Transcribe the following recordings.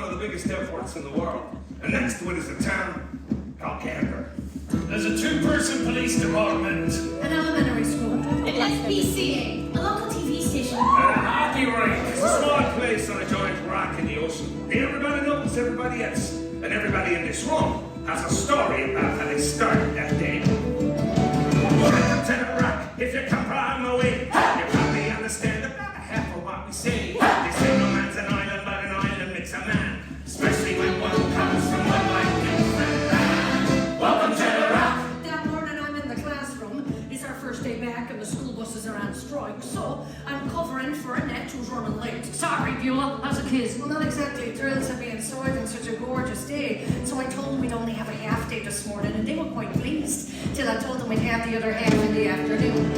one of the biggest airports in the world. And next to it is a town called Gander. There's a two-person police department. An elementary school. An SPCA, a local TV station. And a hockey rink. It's a small place on a giant rock in the ocean. Everybody knows everybody else. And everybody in this room has a story about how they started that day. Welcome to the rock. If you come from the way, you probably understand about half of what we say. They say no man's an island, but an island makes a man. Especially when one comes from one like different. Welcome to the rock. That morning I'm in the classroom. It's our first day back and the school buses are on strike, so I'm covering for Annette who's running late. Sorry, Beulah. How's the kids? Well, not exactly thrilled to be inside on such a gorgeous day, so I told them we'd only have a half day this morning, and they were quite pleased, till I told them we'd have the other half in the afternoon.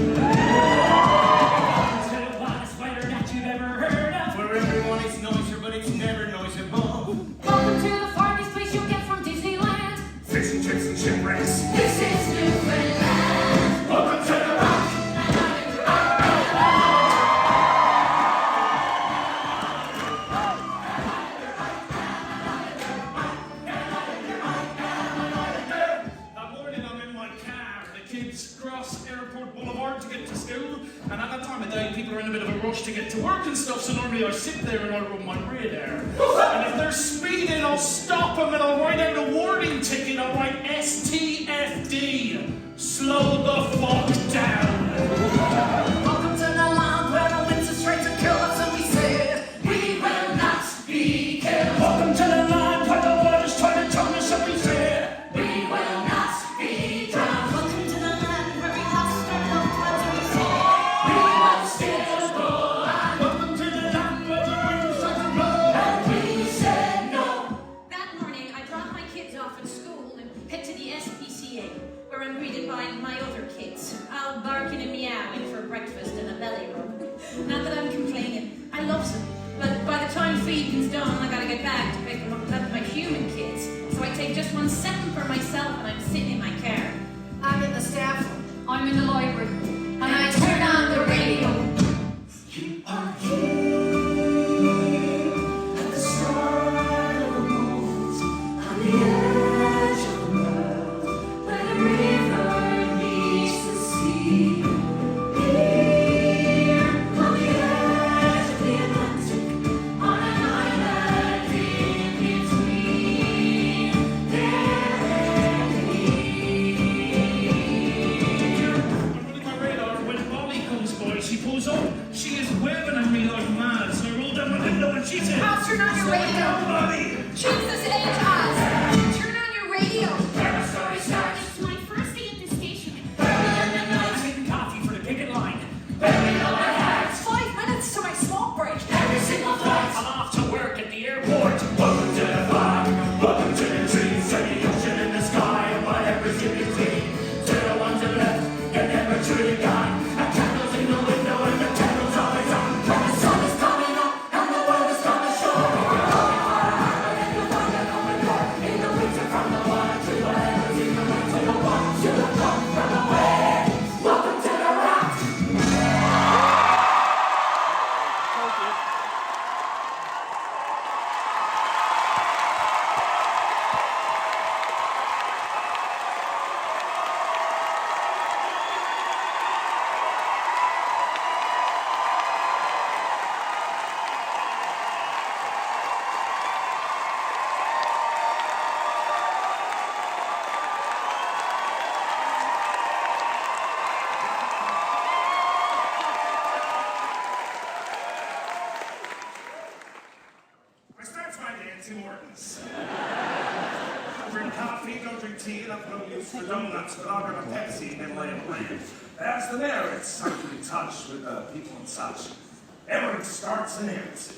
It's the wildest fighter that you've ever heard of. Where everyone is noisier, but it's never noisable. Welcome to the farthest place you'll get from Disneyland. Fish and chips and shipwrecks. This is Newfoundland. Welcome to the rock. That morning I'm in my car. The kids cross Airport Boulevard to get to school. And at that time of day, people are in a bit of a rush to get to work and stuff. So normally I sit there and I run my radar. And if they're speeding, I'll stop them and I'll write out a warning ticket. I'll write STFD. Slow the fuck down. Welcome to the land where the winds of straight to kill us, and we say, We will not be killed. Welcome to the land where the water's trying to drown us and we say, We will not be drowned. Welcome to the land where we lost our loved ones and we say, We will still go on. welcome to the land where the winds start to blow. And we said no. That morning, I dropped my kids off at school and head to the SPCA, where I'm greeted by my other kids, all barking and meowing for breakfast and a belly rub. Not that I'm complaining, I love them. But by the time feeding's done, I gotta get back to pick them up with my human kids. So I take just 1 second for myself and I'm sitting in my car. I'm in the staff room. I'm in the library. And I turn on the radio. You are here at the start of the moment, on the edge of the world, where the river meets the sea. Here, on the edge of the Atlantic, on an island in between there and here. I'm running my radar when Molly comes by. She pulls up. She is waving at me like mad. So I roll down my window and she said, I'll turn on your radio. Molly! Jesus, it ain't us. Turn on your radio. Where the story starts. It's my first day at the station. I'm getting coffee for the picket line. Where we know our hearts. 5 minutes to my smoke break. Every single flight. I'm off to work at the airport. Welcome to the flag, welcome to the trees, and the ocean in the sky, and whatever's in between. To the ones that left, you're never truly gone. A candle's in the window, and the candle's always on. When the sun is coming up, and the world is coming short. If you're looking for a harbor, then you'll find an open door. In the winter, from the water to whatever's in the wind, to the walk, to the come from away. Welcome to the rock. I start my day at Tim Hortons. Don't drink coffee, don't drink tea, and I've no use for donuts, but I'll grab a Pepsi and lay a plan. As the mayor, it's time to be in touch with people and such. Everything starts and ends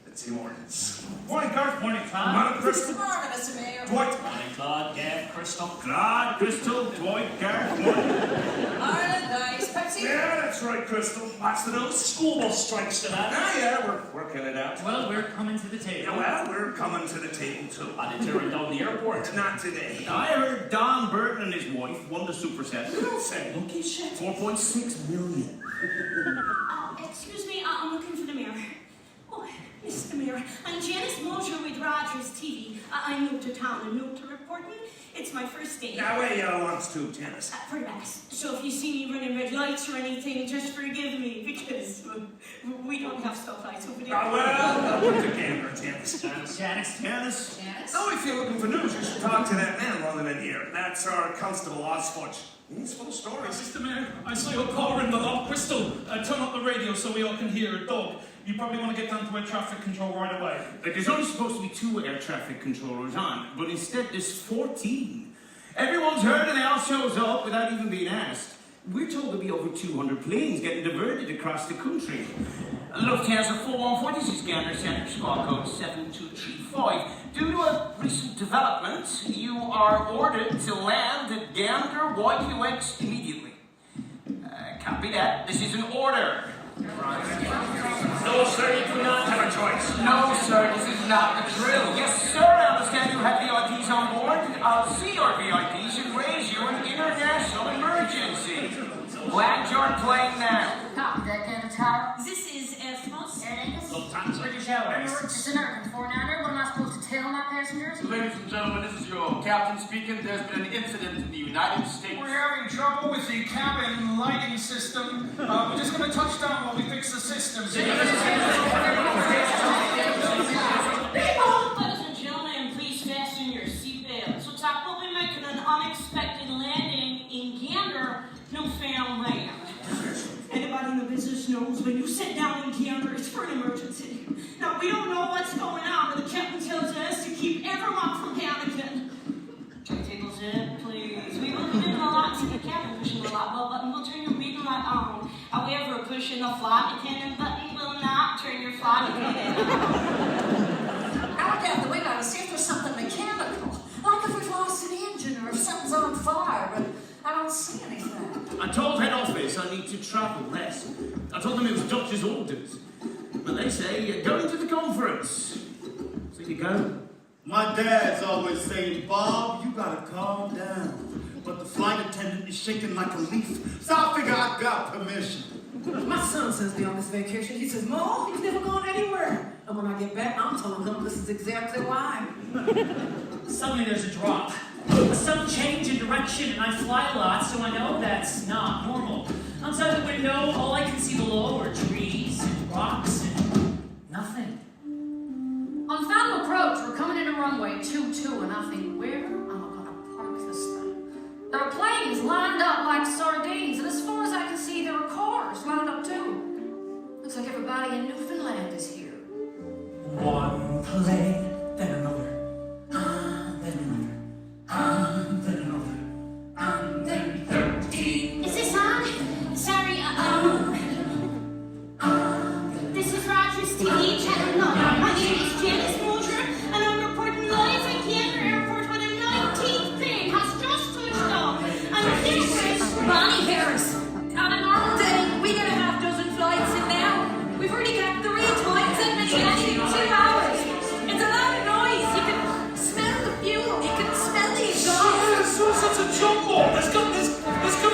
at Tim Hortons. Morning, Garth. Morning, Tom. Morning, Crystal. Morning, Mr. Mayor. Dwight. Morning, Claude, Gav, Crystal. Claude, Crystal, Dwight, Garth. Morning. Ireland, guys. Pepsi. Yeah, that's right, Crystal. What's the news? School bus strikes to that. Ah, yeah, we're working it out. Well, we're coming to the Yeah, table. well, we're coming to the table, too. I did turn down the airport. Not today. I heard Don Burton and his wife won the superset. Don't say. Lucky shit. 4.6 million. Excuse me, I'm looking for the mayor. Oh, Mr. Mayor, Gander. I'm Janice Moser with Rogers TV. I'm new to town and new to reporting. It's my first day. Now, where you wants to, Janice? Pretty best. So if you see me running red lights or anything, just forgive me, because we don't have stoplights over there. Well, put the Gander, Janice. Janice. Now, if you're looking for news, you should talk to that man running in here. That's our Constable Osfudge. He's full of stories. Mr. Mayor, I saw your car in the lock crystal. Turn up the radio so we all can hear it. Dog, you probably want to get down to air traffic control right away. There's only supposed to be 2 air traffic controllers on, but instead there's 14. Everyone's heard and they all shows up without even being asked. We're told there'll be over 200 planes getting diverted across the country. Lufthansa 4146 Gander Center, squawk code 7235. Due to a recent development, you are ordered to land at Gander YQX immediately. Copy that. This is an order. No, sir, you do not have a choice. No, sir, this is not the drill. Yes, sir, I understand you have VIPs on board. I'll see your VIPs and raise you an international emergency. Land your plane now. Copy that, Gander Tower. This is France. Air Lingus. Lufthansa. British Airways. This is American 49er. What am I supposed to tell my passengers? Ladies and gentlemen, this is your captain speaking. There's been an incident in the United States. We're having trouble with the cabin lighting system. We're just going to touch down while we fix the system. Ladies and gentlemen, please fasten your seatbelts. Looks like we'll be making an unexpected landing in Gander, Newfoundland. Anybody in the business knows when you sit down in Gander, it's for an emergency. Now, we don't know what's going on, but the captain tells us to keep everyone from panicking. Turn tables in, please. We will be doing a lot to the captain, pushing the light bulb button. We'll turn your reading light on. However, pushing the flight attendant button will not turn your flight attendant on. I look out the window to see if there's something mechanical. Like if we've lost an engine or if something's on fire, but I don't see anything. I told head office I need to travel less. I told them it was Dutch's orders. But they say you're going to the conference. So you go. My dad's always saying, Bob, you gotta calm down. But the flight attendant is shaking like a leaf, so I figure I got permission. My son sends me on this vacation. He says, Mom, he's never gone anywhere. And when I get back, I'm telling him this is exactly why. Suddenly there's a drop. A sudden change in direction, and I fly a lot, so I know that's not normal. Outside the window, all I can see below are trees and rocks and nothing. On final approach, we're coming into runway 22, and I think, where am I gonna park this thing? There are planes lined up like sardines, and as far as I can see, there are cars lined up too. Looks like everybody in Newfoundland is here. One plane, then another, then another, then another, and then 13. Is this on? Sorry, this is Rogers TV, Channel 9. My name is Janice Moser, and I'm reporting live at Gander Airport where the 19th plane has just touched down. And this is Bonnie Harris. On a normal day, we get a half dozen flights in now. We've already got 3 times that many in 2 hours. It's a lot of noise. You can smell the fuel. You can smell the exhaust. It's all such a jumble. There's going to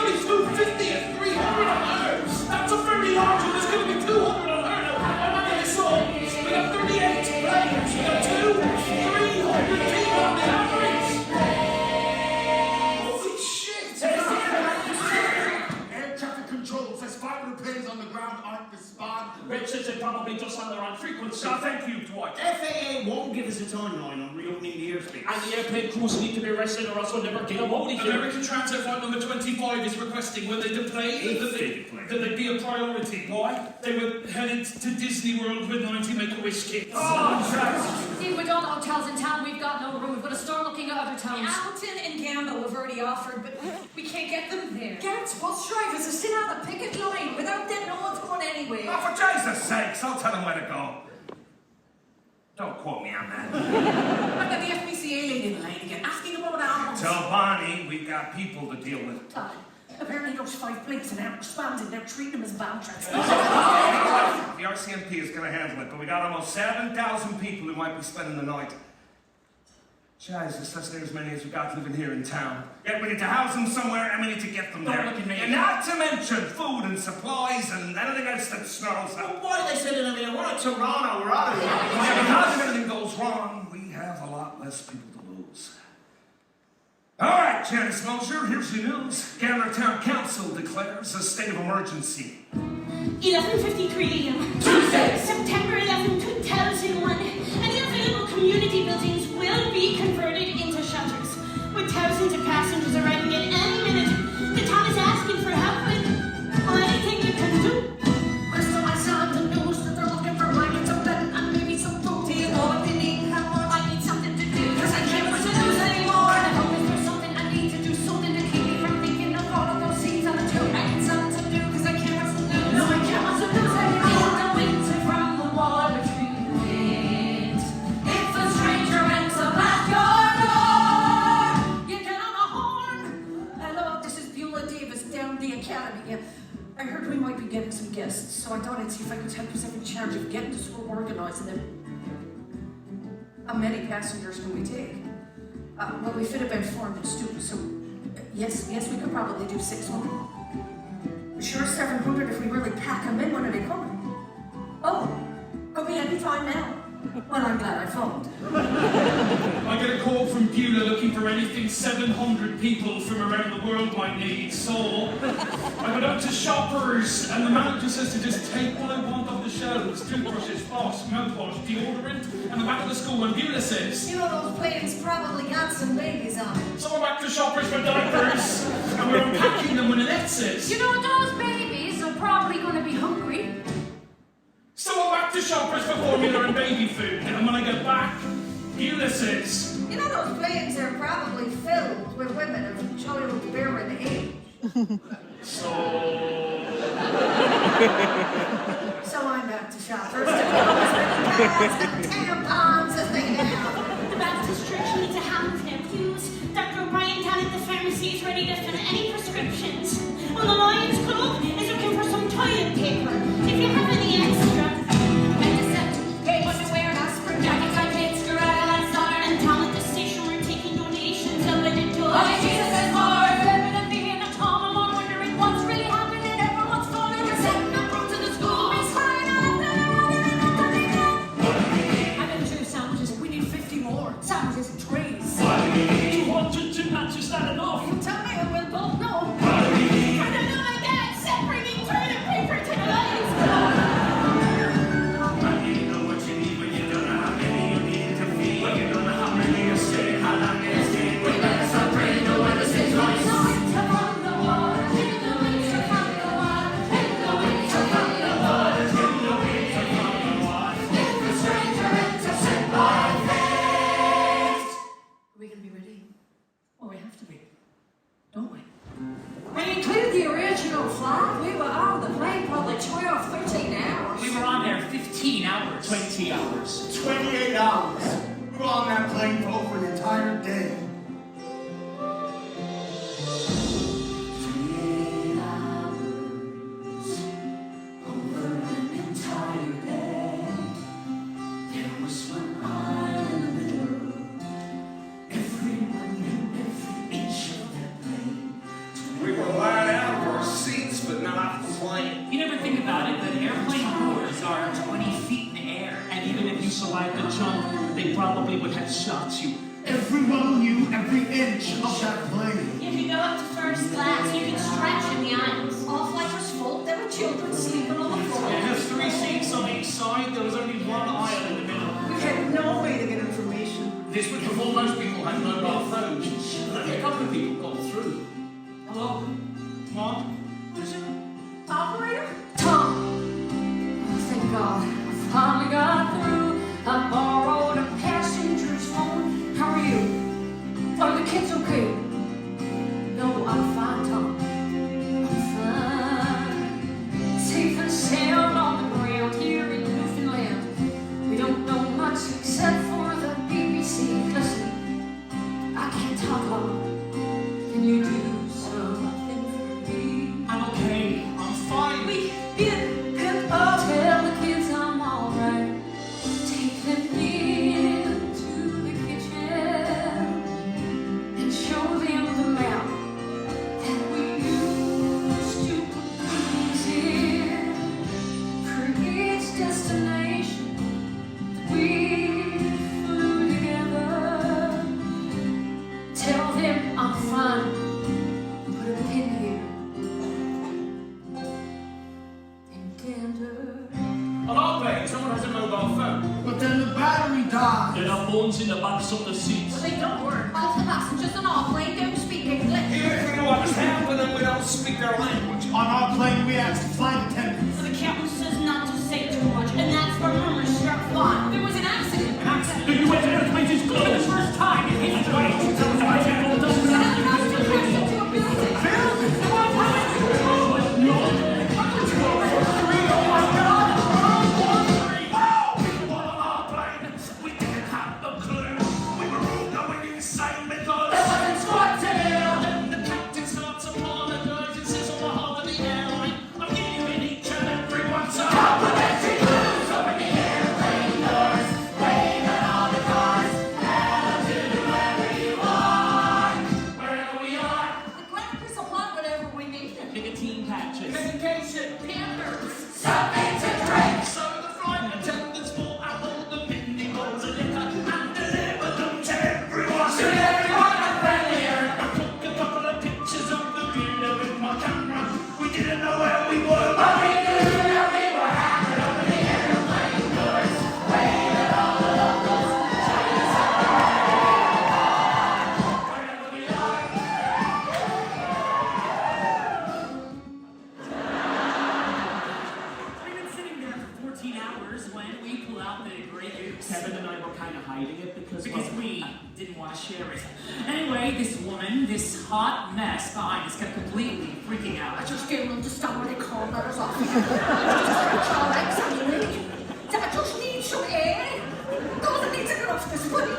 be 250 and 300 on her. That's a very large one. There's going to be 200 on her. I'm not going to solve. We got 38 planes. We got 300 people on the average. Holy shit. Air traffic control says 500 planes on the ground aren't responding. Richards are probably just on the wrong frequency. Thank you, Dwight. FAA won't give us a timeline on reopening the airspace. And the airplane crews need to be arrested or else we'll never get a hold of you. American Transit Flight number 25 is requesting when they deplane that they be a priority. Why? They were headed to Disney World with 90 Make-A-Wish kids. See, with all the hotels in town, we've got no room. We've got to start looking at other towns. Alton and Gamble have already offered, but we can't get them there. Garrett's bus drivers are sitting on the picket line. Without them, no one's going anywhere. Oh, for Jesus' sakes, I'll tell them where to go. Don't quote me on that. I've got the FBCA lady in the line again, asking about animals. Tell Bonnie we've got people to deal with. Todd, apparently those 5 planes and aren't responding. They're treating them as bomb threats. The RCMP is going to handle it, but we got almost 7,000 people who might be spending the night. Jesus, let's get as many as we got living here in town. Yeah, we need to house them somewhere and we need to get them there. Don't look at me. And not to mention food and supplies and anything else that snarls out. Why are they sending them here? We're at Toronto, we're out of here. Yeah, because if anything goes wrong, we have a lot less people to lose. All right, Jenna Smoser, here's your news. Gander Town Council declares a state of emergency. 11:53 a.m. Tuesday, September 11, 2001. Any available community buildings will be converted into shelters, with thousands of passengers arriving at any minute. The town is asking for help with anything you can do. Crystal, I saw the news that they're looking for blankets, a bed, and maybe some food. Do you know what they need? How much? I need something to do, because I can't watch the news anymore. And I hope if there's something I need to do, something to keep me from thinking of all of those scenes on the tube. I need something to do, because I can't watch the news. No, I can't watch the news anymore. The winds from the wall between the winds. If a stranger enters at your door, you get on the horn. Hello, this is Beulah Davis down the academy. I heard we might be getting some guests, so I thought I'd see if I could help yourself in charge of getting the school organized and then. How many passengers can we take? Well, we fit about 400 students, so yes, we could probably do 600. Sure, 700 if we really pack them in. When are they coming? Oh, could be any time now. Well, I'm glad I phoned. I get a call from Beulah looking for anything 700 people from around the world might need. So I went up to Shoppers, and the manager says to just take what I want off the shelves: toothbrushes, floss, mouthwash, deodorant, and the back of the school. And Beulah says, You know those planes probably got some babies on it. so we're back to Shoppers for diapers, and we're unpacking them when Annette says, You know, those babies are probably going to be hungry. so we're back to Shoppers for formula and baby food. And when I get back, Beulah says, You know those planes are probably filled with women of childbearing age. so... So I'm back to Shoppers to pick up as many pads and tampons as they have. The Baptist Church needs a hand now, please. Dr. O'Brien down at the pharmacy is ready to fill any prescriptions. Well, the Lions Club is looking for some toilet paper. If you have any extra. Antiseptic, gay underwear, aspirin, jackets, I kids, gorilla, sorry. And down at the station we're taking donations open the door. Oh, Jesus is Lord, living and being a Tom. I'm on wondering what's really happening. Everyone's falling. We're setting up room to the school. It's fine. I've been 2 sandwiches. We need 50 more. Sandwiches and trays. 200 to not just that enough. You tell me and we'll both know. I don't know my dad said bringing toilet paper to the Lions Club. And you know what you need when you don't know how many you need to feed. When you don't know how many you stay, how long they stay. We better start praying the weather stays right. The winter from the water, in the winter from the water, in the winter from the water, In the winter from the water. if the stranger enters in my face. Are we gonna be ready? Well, we have to be, don't we? We include the original flight. We were on the plane probably 12, 13 hours. We were on there 15 hours. 20 hours. 28 hours. We were on that plane for over an entire day. 28 hours over an entire day. There was one aisle in the middle. Everyone knew every inch of that plane. We were lying out of our seats, but not off the plane. You never think about it, but airplane doors are 20 feet in the air. And even if you survived the jump, they probably would have shot you. Everyone knew every inch of that plane. If you go up to first class, you can stretch in the aisles. All flight was full. There were children sleeping on the floor. It has 3 seats on each side. There was only one aisle in the middle. We had no way to get information. This was before most people had mobile phones. Only a couple of people got through. Hello? Mom? What is it? Operator? Tom. Oh, thank God. I finally got through. I borrowed a passenger's phone. How are you? Are the kids okay? No, I'm fine, Tom. I'm fine. Safe and sound on the ground here in Newfoundland. We don't know much except for the BBC. Listen, I can't talk long. Can you do something for me? I'm okay. I'm fine. We holes in the backs of the seats. Well, they don't work. All the passengers on our plane don't speak English. Even if we know what's happening, we don't speak their language. On our plane, we asked flight attendants. So the captain says not to say too much, and that's where rumors start flying. There was an accident. Do you enter airplanes for the first time in history?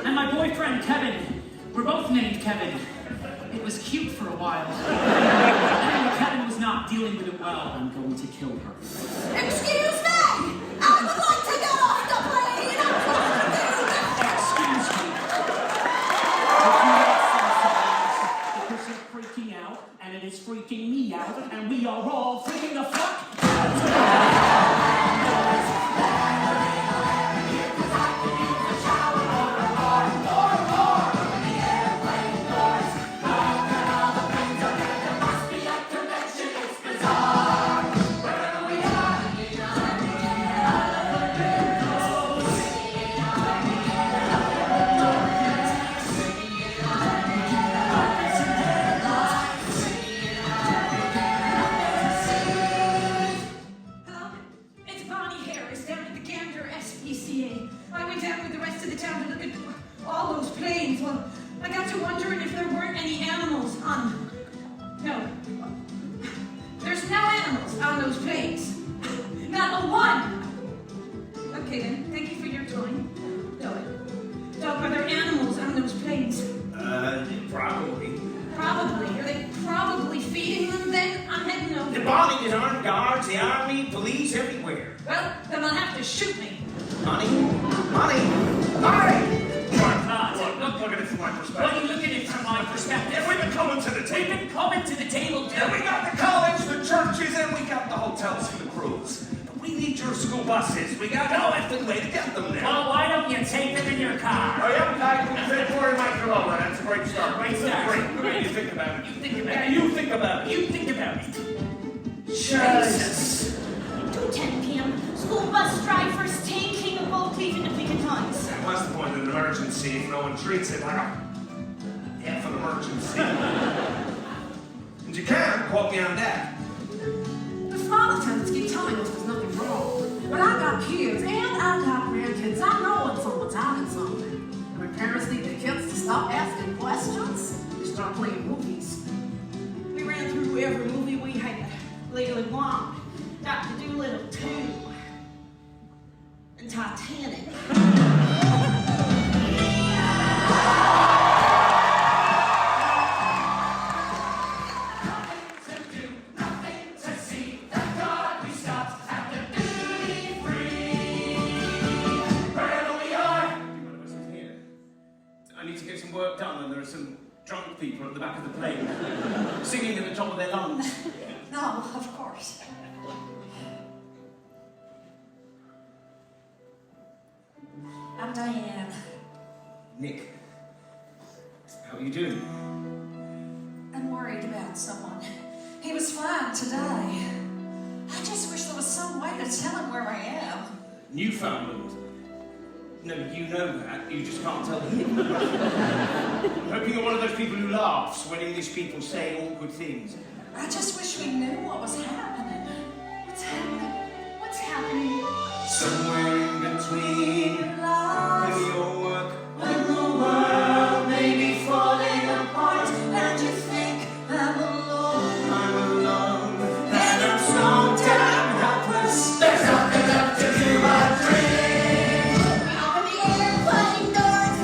And my boyfriend, Kevin. We're both named Kevin. It was cute for a while. And Kevin was not dealing with it well. I'm going to kill her. Excuse me! I would like to get off the plane! Excuse me. Because you're freaking out, and it is freaking me out, and we are all freaking the fuck Lejaun, Dugdale too, and Titanic. Work done, and there are some drunk people at the back of the plane singing at the top of their lungs. No, of course. I'm Diane. Nick, how are you doing? I'm worried about someone. He was fine today. I just wish there was some way to tell him where I am. Newfoundland. No, you know that. You just can't tell him. I'm hoping you're one of those people who laughs when English people say awkward things. I just wish we knew what was happening. What's happening? What's happening? Somewhere in between your work. When the world may be falling apart, and you think I'm alone. I'm alone. And I'm so damn helpless. There's nothing left to do but dream. Open the airplane doors.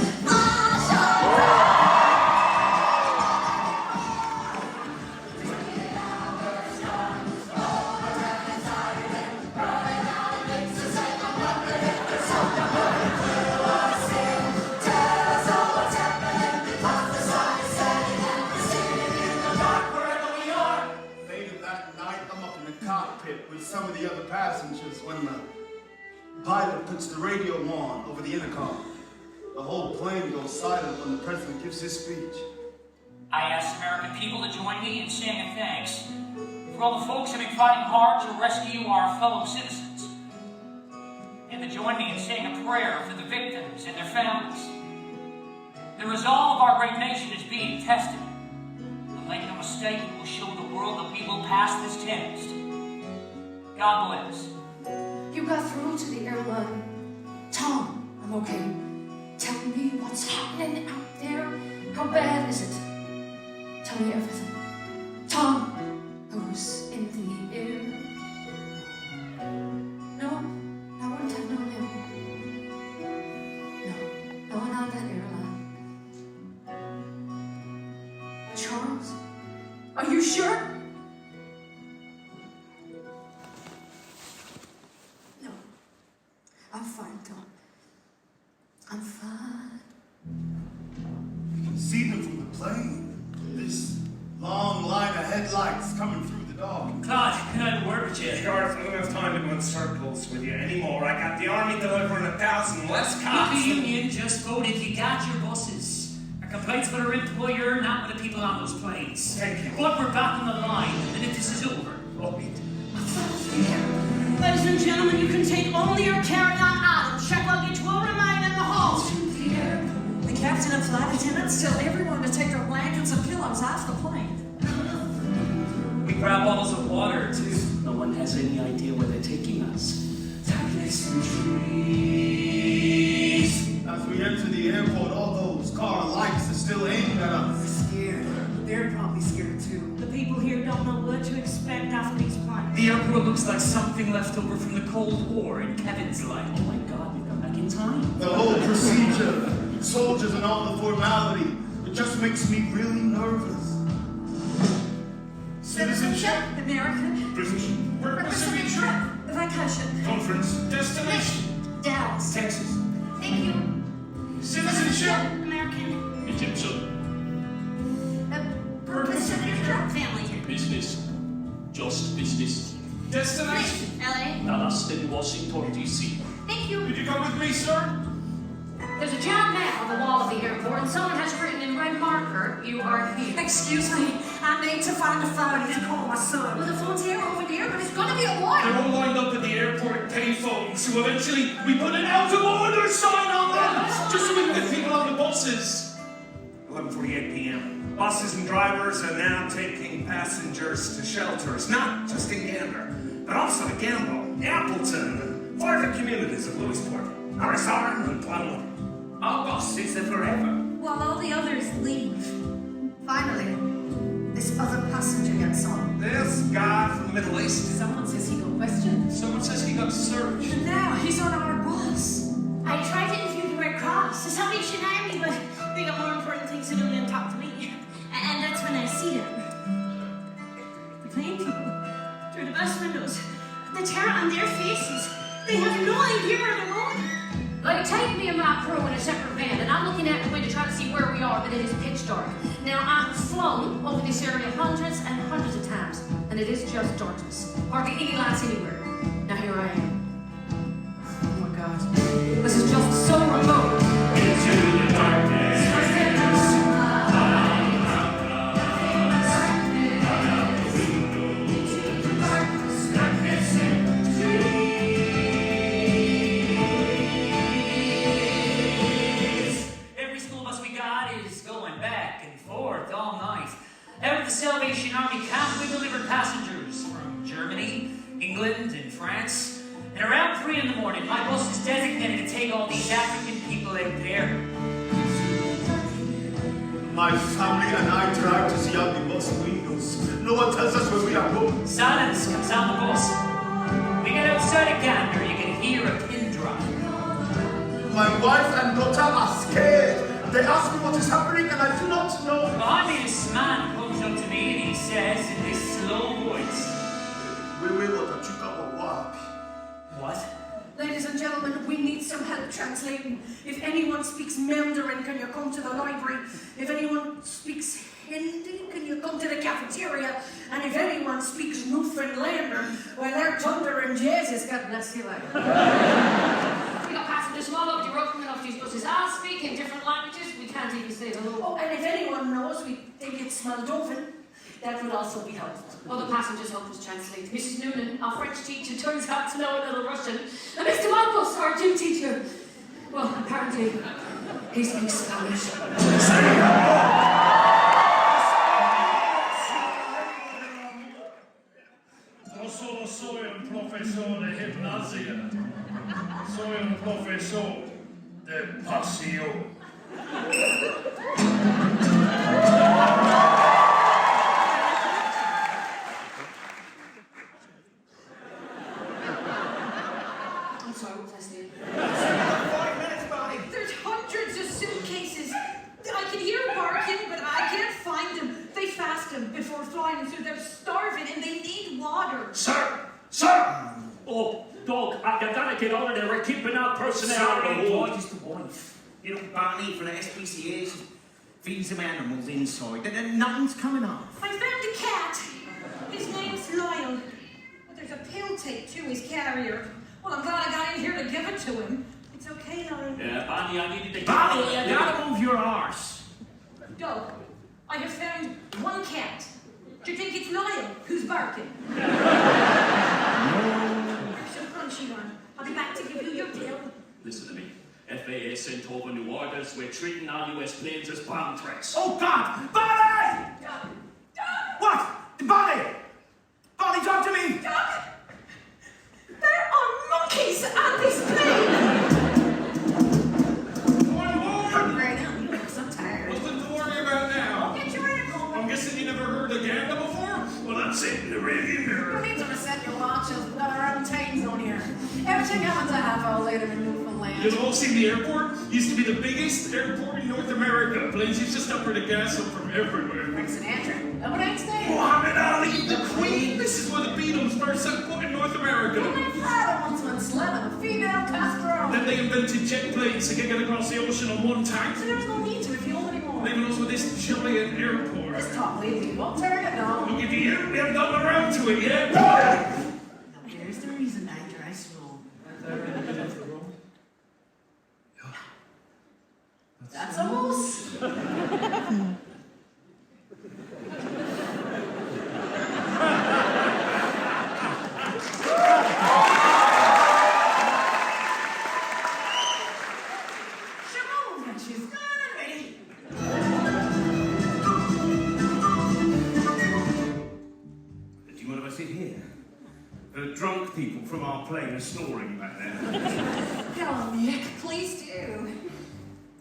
Later that night, I'm up in the cockpit with some of the other passengers when the pilot puts the radio on over the intercom. The whole plane goes silent when the president gives his speech. I asked American people to join me in saying thanks for all the folks who have been fighting hard to rescue our fellow citizens, and to join me in saying a prayer for the victims and their families. The resolve of our great nation is being tested. But make no mistake, we will show the world that we will pass this test. God bless. You got through to the airline. Tom, I'm okay. Tell me what's happening out there. How bad is it? Tell me everything. Tom, who's in the air? No, I wouldn't have known him. No one on that airline. Charles, are you sure? No, I'm fine, Tom. I'm fine. You can see them from the plane. This long line of headlights coming through the dark. Claude, can I have a word with you? Garth, I don't have time to go in circles with you anymore. I got the army delivering 1,000 less The cops. union just voted you got your buses. Our complaints with our employer, not with the people on those planes. Thank you. But we're back on the line, and if this is over, Ladies and gentlemen, you can take only your carry-on items. Check luggage will remain in the hold. The captain and flight attendants tell everyone to take their blankets and pillows off the plane. we grab bottles of water, too. No one has any idea where they're taking us. As we enter the airport, all those car lights are still aimed at us. Scared. They're probably scared too. The people here don't know what to expect after these planes. The airport looks like something left over from the Cold War in Kevin's life. Oh my God, we've come back in time. The whole procedure, soldiers and all the formality, it just makes me really nervous. Citizenship, American. British, Pacific trip. Vacation. conference, destination, Dallas. Texas. Thank you. Citizenship, American. Egyptian. Purpose of your trip. Family here. Business. Just business. destination. LA? Dallas and Washington, D.C. Thank you. Did you come with me, sir? There's a giant map on the wall of the airport, and someone has written in red marker, "You are here." Excuse me. I need to find a phone to call my son. Well, the phone's here over there, but it's gonna be a They're while. all lined up at the airport payphones, so eventually we put an out of order sign on them, just so we can get people on the buses. 11:48 p.m. Buses and drivers are now taking passengers to shelters, not just in Gander, but also at Gamble, Appleton, and farther communities of Lewisport, RSR, and Plymouth. Our bus is there forever. While all the others leave. Finally, this other passenger gets on. This guy from the Middle East. Someone says he got questioned. Someone says he got searched. And now he's on our bus. I tried to interview the Red Cross, so somebody should hire me, but they got more important things to do than talk to me. And that's when I see them. The plane people, through the bus windows, the terror on their faces. They have no idea where they're going. They take me and my crew in a separate van, and I'm looking out the window trying to see where we are, but it is pitch dark. Now, I've flown over this area hundreds and hundreds of times, and it is just darkness. Hardly any lights anywhere. Now, here I am. Oh my God. This is just so remote. Into the darkness. the Salvation Army camp, we delivered passengers from Germany, England, and France. And around 3 in the morning, my bus was designated to take all these African people out there. My family and I drive to see out the bus windows. No one tells us where we are going. Silence comes on the bus. We get outside of Gander, you can hear a pin drop. My wife and daughter are scared. They ask me what is happening and I do not know. Behind me, this man comes up to me and he says in this slow voice, What? Ladies and gentlemen, we need some help translating. If anyone speaks Mandarin, can you come to the library? If anyone speaks Hindi, can you come to the cafeteria? And if anyone speaks Newfoundlander, well, they're thunder and Jesus. God bless you. We got passengers from all over the road coming off these buses, all speaking different languages. We can't even say hello. Oh, and if anyone knows we think it's Moldovan, that would also be helpful. Well, the passengers help us translate. Mrs. Noonan, our French teacher, turns out to know a little Russian. And Mr. Malpass, our gym teacher, well, apparently, he speaks Spanish. No solo soy un profesor de gimnasia. Soy un profesor de pasión. I'm sorry, what was I saying? 5 minutes, Bonnie. There's hundreds of suitcases. I can hear them barking, but I can't find them. They fast them before flying, so they're starving and they need water. Sir! Sir! Oh, Doug, you gotta get over there. We're keeping our personnel on Sorry, the Doug, wall. it's the wife. You know, Barney from the SPCA, she feeds them animals inside, and nothing's coming off. I found a cat. His name's Lyle. But there's a pill tape to his carrier. Well, I'm glad I got in here to give it to him. It's okay, Lyle. Yeah, Bonnie, I needed to get Barney, you gotta move your arse. Doug, I have found one cat. Do you think it's Lyle who's barking? There's some crunchy one. I'll be back to give you your pill. Listen to me. FAA sent over new orders. We're treating all US planes as bomb threats. Oh, God! Barney! Doug! What? Barney! Barney, talk to me! Doug! There are monkeys on this plane! Right now, you look so tired. Nothing to worry about now. Get your ankle. I'm guessing you never heard of Gander before? Well, that's it in the rearview mirror. We need to reset your watches. We've got our own time zone here. Everything happens a half hour later in Newfoundland. You know, see, the airport used to be the biggest airport in North America. Planes used to stop where the gas up from everywhere. Frank Sinatra. Nobody ain't staying. Muhammad Ali, the Queen. This is where the Beatles first set foot in North America. My father once went sledding a female Castro. Then they invented jet planes to get across the ocean on one tank. So there's no need to refuel anymore. Leaving us with this giant airport. This top lady won't turn it down. Look, if you haven't gotten around to it yet. Now here's the reason I dress wrong. That's a moose. She's gone already. Do you mind if I sit here? The drunk people from our plane are snoring back there. Oh, Nick, please do.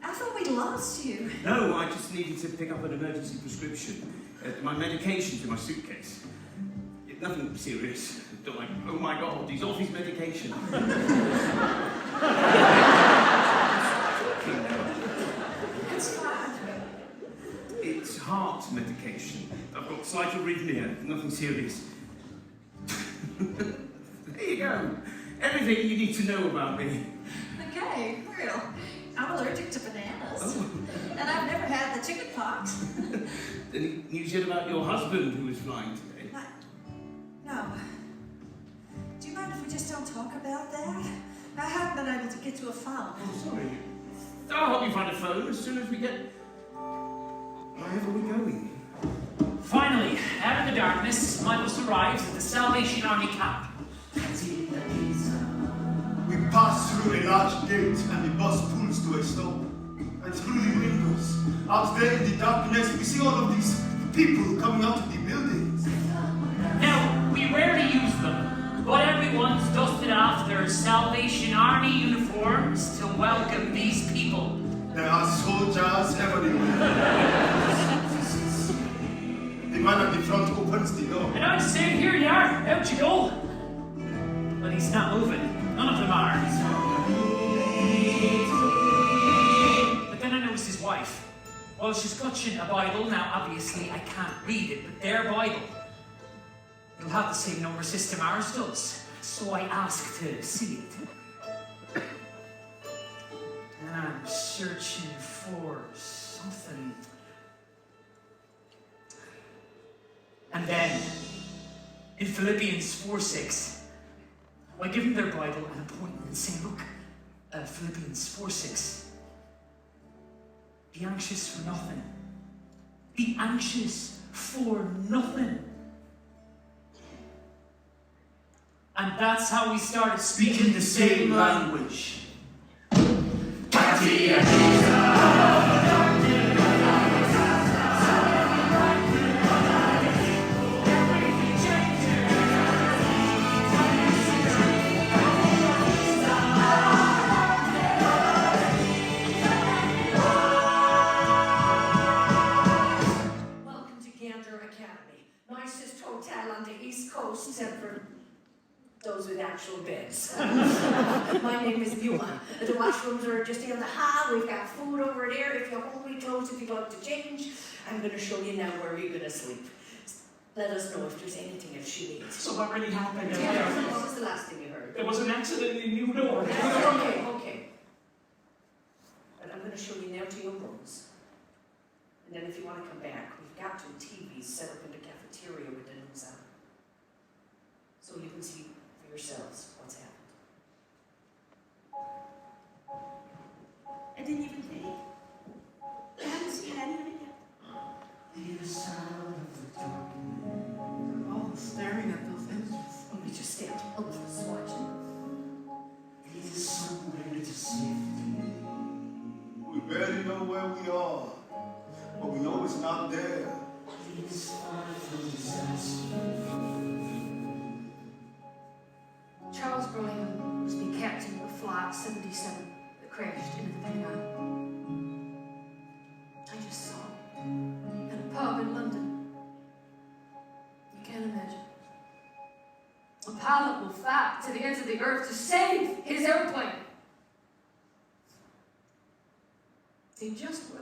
I thought we lost you. No, I just needed to pick up an emergency prescription. My medication's in my suitcase. Nothing serious. Don't like, oh my God, he's off his medication. It's fine. It's heart medication. I've got slight arrhythmia, nothing serious. There you go. Everything you need to know about me. Okay, real. I'm allergic to bananas. Oh. And I've never had the chicken pox. Any news yet about your husband who was flying today? What? No. Do you mind if we just don't talk about that? I haven't been able to get to a phone. Oh, sorry. I'll help you find a phone as soon as we get... Wherever we're going. Finally, out of the darkness, my bus arrives at the Salvation Army camp. We pass through a large gate and the bus pulls to a stop. And through the windows, out there in the darkness, we see all of these people coming out of the buildings. Now, we rarely use them, but everyone's dusted off their Salvation Army uniforms to welcome these people. There are soldiers everywhere. The man at the front opens the door. And I'm saying, here you are, out you go. But he's not moving. None of them are. But then I noticed his wife. Well, she's clutching a Bible. Now, obviously, I can't read it, but their Bible. It'll have the same number system ours does. So I asked to see it. And I'm searching for something. And then, in Philippians 4:6, I give them their Bible and I point and say, look, Philippians 4:6. Be anxious for nothing. Be anxious for nothing. And that's how we started speaking the same language. Welcome to Gander Academy. Nicest hotel on the East Coast, except for those with actual beds. My name is Gemma. The washrooms are just in the hall. We've got food over there. If you're hungry, clothes if you'd like to change. I'm going to show you now where you're going to sleep. Let us know if there's anything else you need. So what really happened? What was the last thing you heard? There was an accident in New York. Okay. But I'm going to show you now to your rooms. And then if you want to come back, we've got 2 TVs set up in the cafeteria with the news on. So you can see for yourselves what's happened. I didn't even think. I haven't seen any of it yet. They're all staring at those images. Oh, we just stand helpless watching. We barely know where we are, but we know it's not there. Charles Burlingham was the captain of Flight 77 that crashed into the Pentagon. I just saw him in a pub in London. You can't imagine. A pilot will fight to the ends of the earth to save his airplane. He just will.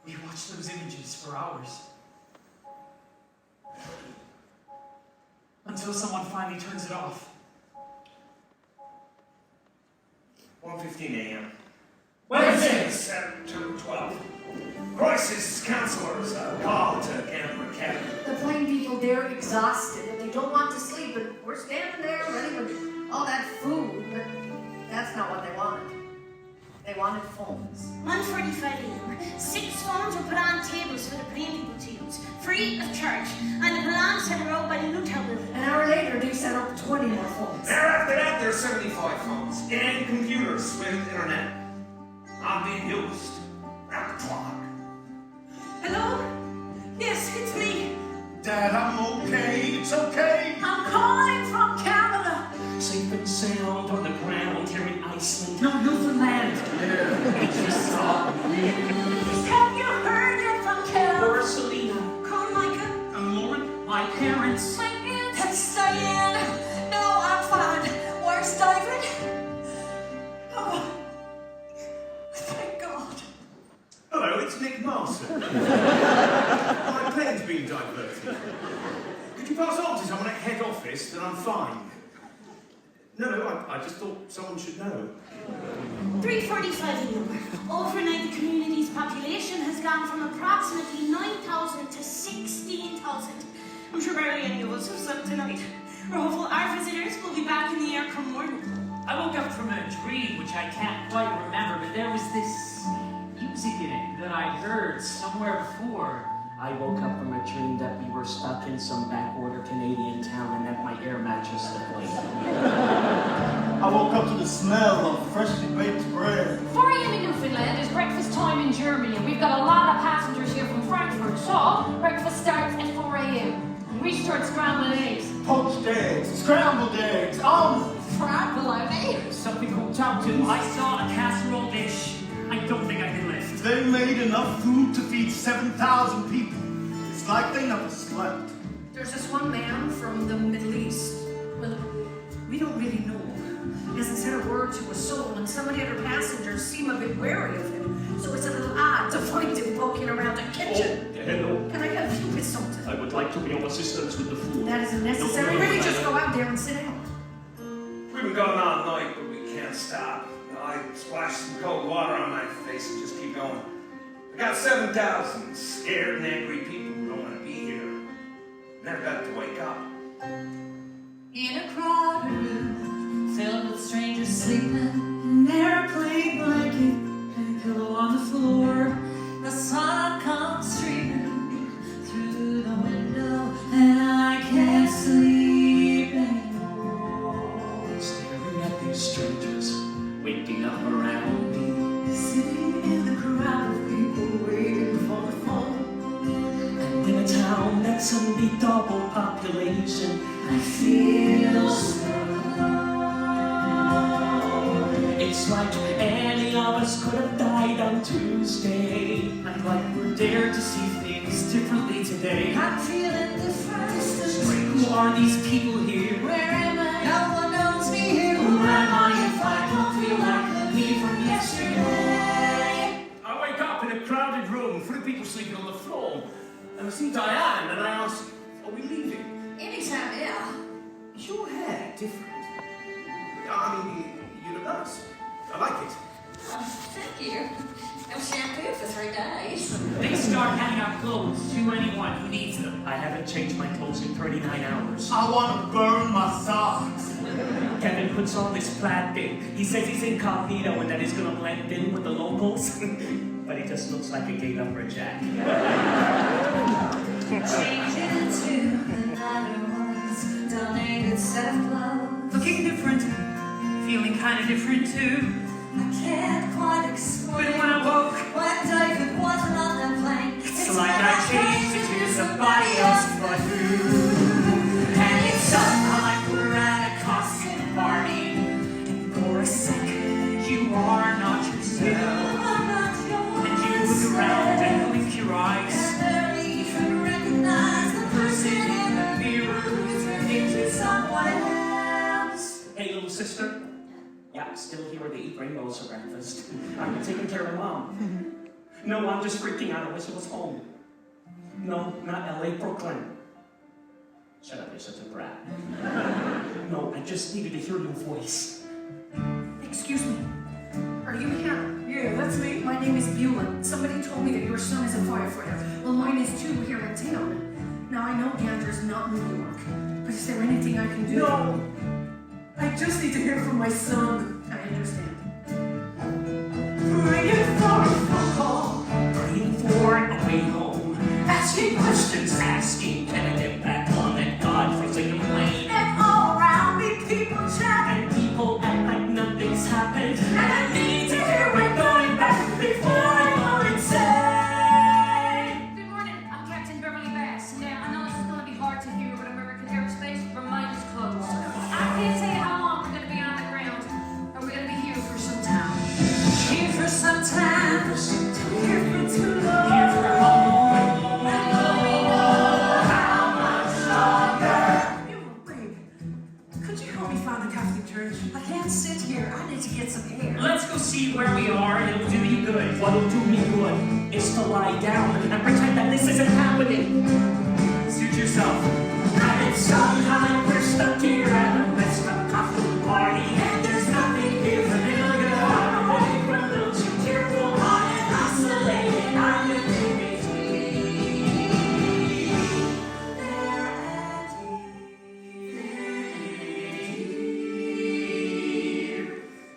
We watched those images for hours. Until someone finally turns it off. 1:15 a.m. Wednesday! September 12th. Crisis counselors called to Gander Academy. The plain people, they're exhausted and they don't want to sleep, and we're standing there ready with all that food, but that's not what they wanted. They wanted phones. 1:45 a.m. 6 phones were put on tables for the plain people to use, free of charge, and the belongs to the road by the Newtown building. An hour later, they set up 20 more phones. Thereafter that, there's 75 phones and computers with internet. Not being used. Round the clock. Hello? Yes, it's me. Dad, I'm okay. It's okay. I'm calling from Canada. Safe and sound on the ground here in Iceland. No, Newfoundland. Have you heard it from Canada? Or Selena. Carmichael? And Lauren? My parents. My aunt. That's Diane. No, I'm fine. Where's David? Oh, thank God. Hello, it's Nick Morrison. My plane's been diverted. Could you pass on to someone at head office that I'm fine? No, I just thought someone should know. 3:45 a.m. Overnight, the community's population has gone from approximately 9,000 to 16,000. I'm sure barely any of us have slept tonight. Hopeful our visitors will be back in the air come morning. I woke up from a dream which I can't quite remember, but there was this music in it that I'd heard somewhere before. I woke up from a dream that we were stuck in some backwater Canadian town and that my air mattress deflated. I woke up to the smell of freshly baked bread. 4 a.m. in Newfoundland is breakfast time in Germany, and we've got a lot of passengers here from Frankfurt, so breakfast starts at 4 a.m. and we start scrambling eggs. Poached eggs, scrambled eggs, omelets. Fried bologna. Something cooked out too. I saw a casserole dish. I don't think I can lift. They made enough food to feed 7,000 people. It's like they never slept. There's this one man from the Middle East. Well, we don't really know him. He hasn't said a word to a soul, and some of the other passengers seem a bit wary of him. So it's a little odd to find him poking around the kitchen. Oh, hello. Can I help you with something? I would like to be of assistance with the food. That isn't necessary. No, Really, just go out there and sit down. We've been going all night, but we can't stop. I splash some cold water on my face and just keep going. We got 7,000 scared and angry people who don't want to be here. Never got to wake up. In a crowded room, filled with strangers sleeping, an airplane blanket and a pillow on the floor. The sun comes streaming through the window, and I can't sleep anymore. Staring at these strangers, waking up around me. Sitting in the crowd of people waiting for the phone. And in a town that's only double population, I feel so. it's like any of us could have died on Tuesday. And like we're dared to see things differently today. I'm feeling different. Who are these people here? Where am I? No one knows me here. Who am I if I don't feel like me from yesterday? I wake up in a crowded room full of people sleeping on the floor. And I see Diane and I ask, are we leaving? Anytime, yeah. Is your hair different? I mean, you look nice. I like it. Thank you. No shampoo for 3 days. They start handing out clothes to anyone who needs them. I haven't changed my clothes in 39 hours. I want to burn my socks. Kevin puts on this plaid thing. He says he's incognito and that he's gonna blend in with the locals. But he just looks like a gay lumberjack. Changing into another one's donated set of clothes. Looking different, feeling kind of different too. I can't quite But explain. when I woke, When David wasn't on the plane, it's like I changed into somebody else but who. And it's somehow like we're at a costume party. And for a second, you are not yourself. I'm not yours. And you look around and blink your eyes. And barely even recognize the person in the mirror who's turning to someone else. Hey, little sister. Yeah, still here to eat rainbows for breakfast. I'm taking care of Mom. No, I'm just freaking out. I wish I was home. No, not LA, Brooklyn. Shut up, you're such a brat. No, I just needed to hear your voice. Excuse me. Are you Hannah? Yeah, that's me. My name is Beulah. Somebody told me that your son is a firefighter. Well, mine is too here in town. Now, I know Gander is not New York, but is there anything I can do? No, I just need to hear from my son. I understand. Praying for a phone call. Praying for a way home. Asking questions, asking, can I get back on that God-forsaken plane? And all around me, people chatting. And people act like nothing's happened. And I need to hear we're going back before I go insane. Good morning, I'm Captain Beverly Bass. Now, I know this is going to be hard to hear, but American aerospace, but mine is closed. I can't say how long we're going to be on the ground, or we're going to be here for some time. Here for some time. Here for too long. Here for a home. Could you help me find the Catholic Church? I can't sit here. I need to get some air. Let's go see where we are, and it'll do you good. What'll do me good is to lie down and pretend that this isn't happening. Suit yourself. And somehow we're stuck here at a restaurant cocktail party, and there's nothing here familiar. I'm away from those who careful, hot and isolated. I'm in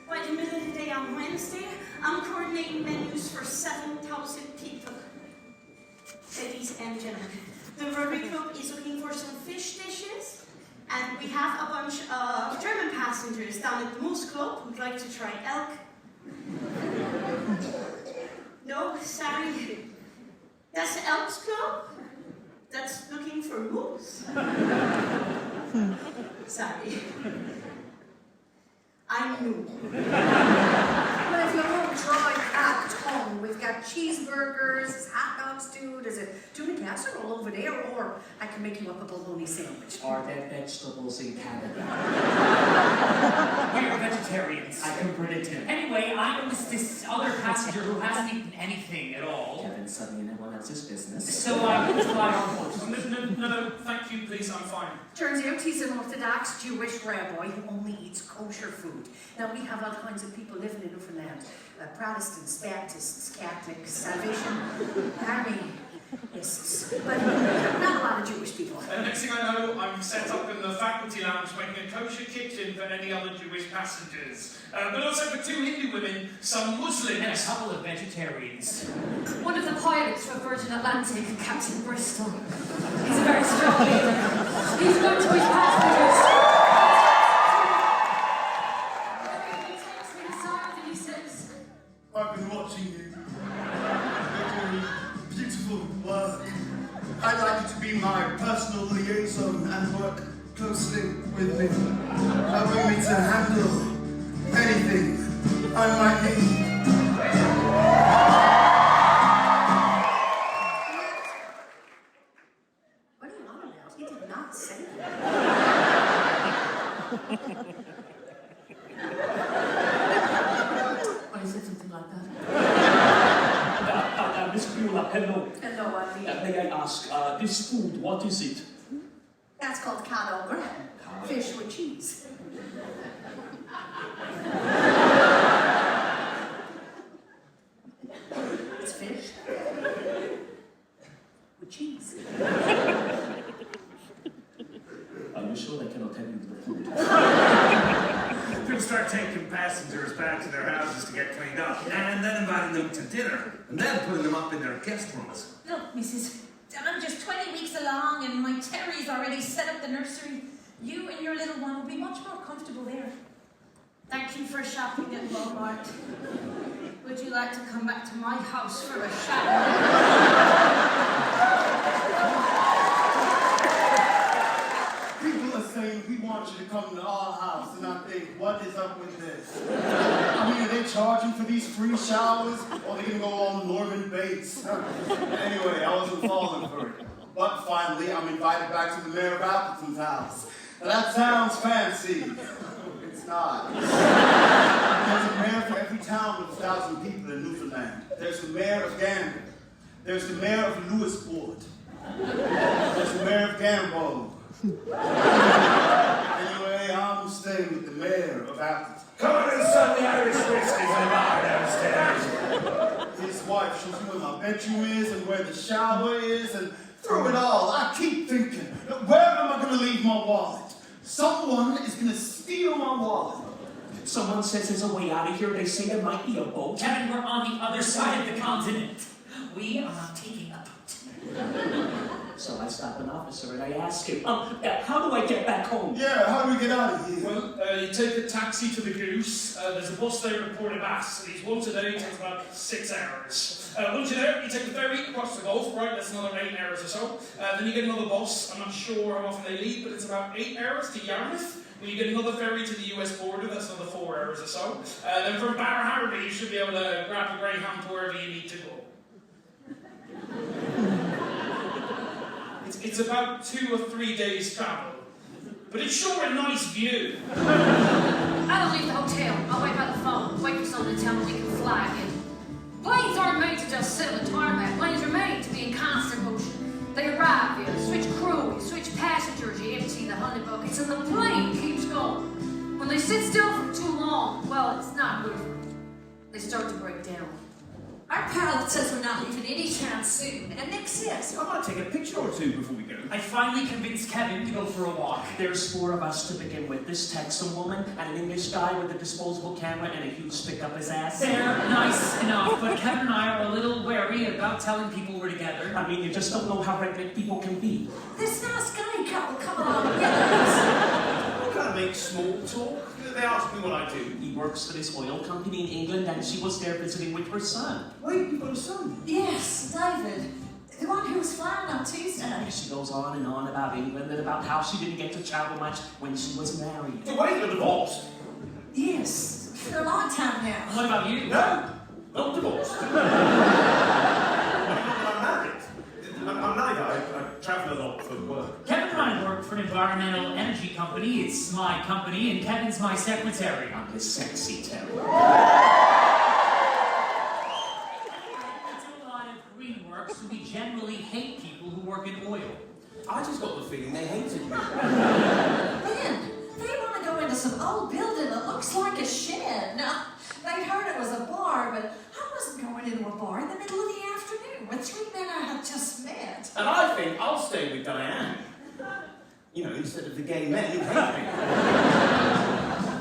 By the middle of the day on Wednesday, I'm coordinating menus for 7,000 people. Ladies and And we have a bunch of German passengers down at the Moose Club who'd like to try elk. No, sorry. That's the Elks Club? That's looking for moose? Sorry. I knew. Well, if you won't try cat tongue, we've got cheeseburgers, hot dogs, dude. There's a tuna casserole over there, or I can make you up a bologna sandwich. Are there vegetables in Canada? We're vegetarians. I can predict him. Anyway, I noticed this other passenger who hasn't eaten anything at all. Kevin's studying everyone else's business. So I will fly on board. No, thank you, please, I'm fine. Turns out he's an Orthodox Jewish rabbi who only eats kosher food. Now, we have all kinds of people living in Newfoundland. Protestants, Baptists, Catholics, Salvation Army-ists. But not a lot of Jewish people. Next thing I know, I'm set up in the faculty lounge making a kosher kitchen for any other Jewish passengers. But also for 2 Hindu women, some Muslims. And a couple of vegetarians. One of the pilots for Virgin Atlantic, Captain Bristol. He's a very strong leader. He's known to his passengers. He takes me aside and he says, I've been watching you. You're doing beautiful work. I'd like you to be my personal liaison and work closely with me, helping me to handle anything I might need. What are you on about? He did not say that. I said something like that. Miss Beulah, hello. Hello, Ali. May I ask, this food, what is it? That's called cod ogre. Fish with cheese. It's fish with cheese. Are you sure I cannot tell you the food? People start taking passengers back to their houses to get cleaned up, and then inviting them to dinner, and then putting them up in their guest rooms. Look, Mrs. I'm just 20 weeks along and my Terry's already set up the nursery. You and your little one will be much more comfortable there. Thank you for shopping at Walmart. Would you like to come back to my house for a shower? People are saying we want you to come to our house, and I think, what is up with this? I mean, are they charging for these free showers, or are they gonna go on Norman Bates? Anyway, I wasn't falling for it. But finally, I'm invited back to the mayor of Appleton's house. Now, that sounds fancy. It's not. There's a mayor for every town with 1,000 people in Newfoundland. There's the mayor of Gander. There's the mayor of Lewisport. There's the mayor of Gambo. Anyway, I'm staying with the mayor of Appleton. Come on and sell the Irish whiskies in the bar downstairs. His wife shows me where my bedroom is and where the shower is, and through it all, I keep thinking, where am I going to leave my wallet? Someone is going to steal my wallet. Someone says there's a way out of here. They say there might be a boat. Kevin, we're on the other side of the continent. We are not taking a boat. So I stop an officer and I ask him, how do I get back home? Yeah, how do we get out of here? Well, you take a taxi to the Goose. There's a bus there at Port of Bass. These once a day takes about 6 hours. Once you're there, you take the ferry across the Gulf, right? That's another 8 hours or so. Then you get another bus. I'm not sure how often they leave, but it's about 8 hours to Yarmouth. When you get another ferry to the US border, that's another 4 hours or so. Then from Bar Harbor, you should be able to grab a Greyhound to wherever you need to go. It's about 2 or 3 days travel. But it's sure a nice view. I don't leave the hotel. I'll wait by the phone. Wait for someone to tell me we can fly again. Planes aren't made to just sit on the tarmac. Planes are made to be in constant motion. They arrive, you switch crew, you switch passengers, you empty the honey buckets, and the plane keeps going. When they sit still for too long, well, it's not good for them. They start to break down. Our pilot says we're not leaving anytime soon, and Nick says, I might take a picture or two before we go. I finally convinced Kevin to go for a walk. There's 4 of us to begin with. This Texan woman and an English guy with a disposable camera and a huge stick up his ass. They're nice enough, but Kevin and I are a little wary about telling people we're together. I mean, you just don't know how redneck people can be. this nice gay couple come along together. they ask me what I do. He works for this oil company in England, and she was there visiting with her son. Wait, you've got a son? Yes, David. The one who was flying on Tuesday. She goes on and on about England and about how she didn't get to travel much when she was married. Wait, you're divorced? Yes, for a long time now. What about you? No, not divorced. I'm married. I'm neither. I travel a lot for work. Kevin and I work for an environmental energy company. It's my company, and Kevin's my secretary. I'm his sexy Terry. We do a lot of green work, so we generally hate people who work in oil. I just got the feeling they hated me. Ben, they want to go into some old building that looks like a shed. Now, they'd heard it was a bar, but I wasn't going into a bar in the middle of the afternoon with three men I had just met. And I think I'll stay with Diane. You know, instead of the gay men who hate me.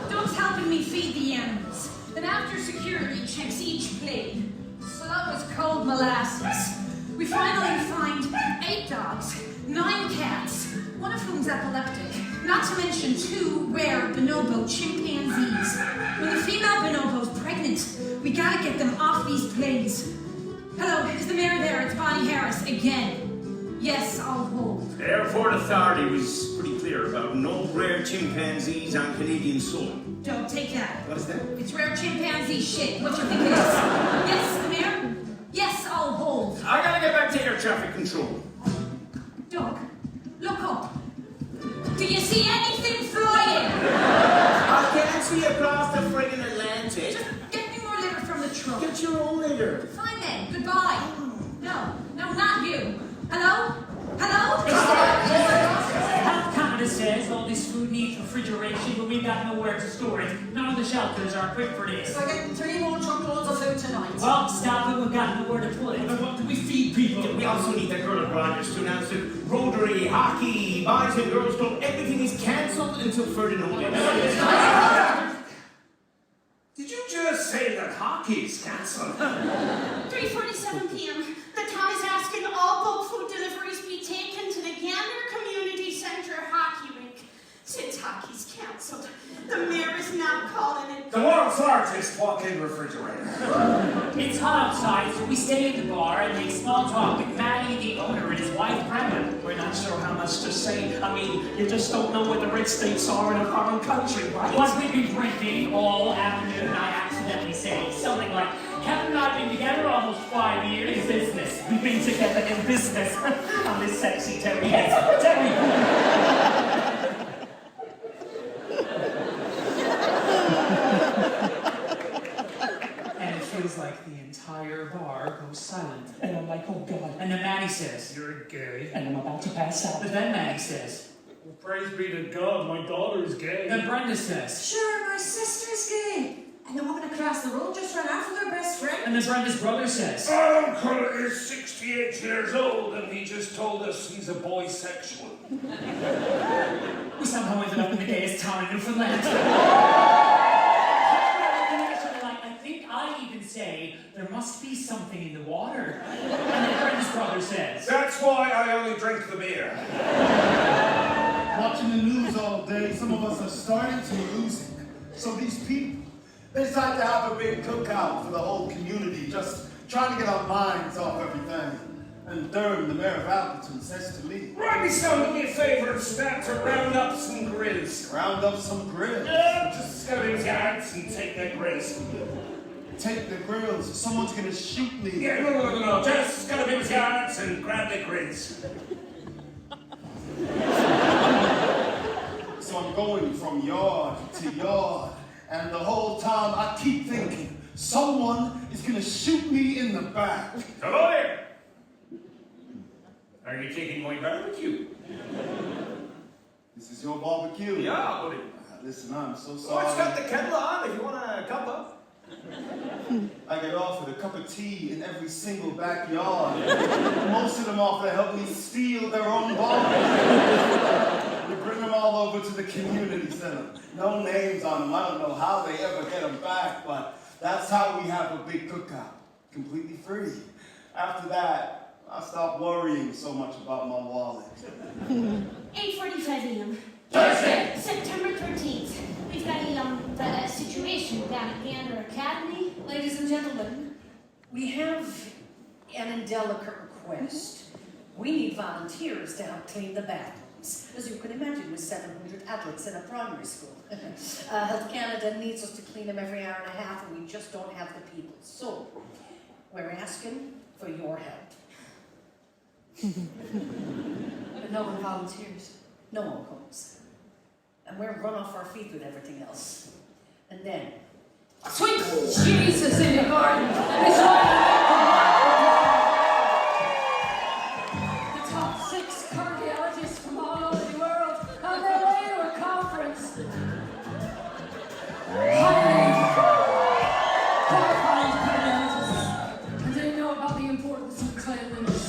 Dog's helping me feed the animals. Then after security checks each plate. So that was cold molasses. We finally find 8 dogs, 9 cats, one of whom's epileptic. Not to mention 2 rare bonobo chimpanzees. When the female bonobo's pregnant, we gotta get them off these planes. Hello, is the mayor there? It's Bonnie Harris again. Yes, I'll hold. The airport authority was pretty clear about no rare chimpanzees on Canadian soil. Don't take that. What is that? It's rare chimpanzee shit. What do you think it is? Yes, the mayor? Yes, I'll hold. I gotta get back to air traffic control. Dog, look up. Do you see anything flying? I can't see across the friggin' Atlantic. Just get me more litter from the truck. Get your own litter. Fine then, goodbye. No, not you. Hello? Hello? Health Canada says all this food needs refrigeration, but we've got nowhere to store it. None of the shelters are equipped for this. We're getting 3 more truckloads of food tonight. Well, stop it, we've got nowhere to put it. Then what do we feed people? We also need that girl at Rogers to announce that Rotary, hockey, boys and girls club, everything is cancelled until further notice. Did you just say that hockey's cancelled? 3:47 p.m. The town is asking all bulk food deliveries be taken to the Gander Community Center hockey rink. Since hockey's cancelled, the mayor is now calling it The world's largest walk-in refrigerator. It's hot outside, so we stay in the bar and make small talk with Matty, the owner, and his wife, Brenda. We're not sure how much to say. I mean, you just don't know where the red states are in a foreign country, right? Once we've been drinking all afternoon, I accidentally say something like, Kevin and I have been together almost 5 years. In business. We've been together in business. On this sexy Terry. Yes, Terry. And it feels like the entire bar goes silent. And I'm like, oh God. And then Matty says, you're gay. And I'm about to pass out. But then Matty says, Well, praise be to God, my daughter's gay. then Brenda says, Sure, my sister's gay. And the woman across the road just ran off with her best friend. and then Brenda's brother says, Our uncle is 68 years old and he just told us he's a bisexual. we somehow ended up in the gayest town in Newfoundland. I think I even say, there must be something in the water. And then Brenda's brother says, That's why I only drink the beer. Watching the news all day, some of us are starting to lose it. So these people, they decide to have a big cookout for the whole community, just trying to get our minds off everything. And Durham, the mayor of Appleton, says to me, Right, me son, do me a favor and start to round up some grills. round up some grills. Just go to his yards and take their grills. Take the grills, someone's gonna shoot me. Yeah, no. Just go to his yards and grab their grills. So I'm going from yard to yard, and the whole time I keep thinking, someone is gonna shoot me in the back. Hello there. Are you taking my barbecue? This is your barbecue? Yeah, buddy. Listen, I'm so Oh, sorry. it's got the kettle on if you want a cup of. I get offered a cup of tea in every single backyard. Most of them offer to help me steal their own barbecue. We bring them all over to the community center. No names on them. I don't know how they ever get them back, but that's how we have a big cookout. Completely free. After that, I stopped worrying so much about my wallet. 8:45 a.m. Thursday. September 13th. We've got a mobilization down at Gander Academy. Ladies and gentlemen, we have an indelicate request. We need volunteers to help clean the bathrooms. As you can imagine, with 700 adults in a primary school. Health Canada needs us to clean them every hour and a half, and we just don't have the people. So, we're asking for your help. But no one volunteers. No one comes. And we're run off our feet with everything else. And then, Sweet Jesus in the garden! It's the top 6 cardiologists from all over the world on their way to a conference. Qualified cardiologists. And they know about the importance of cleanliness.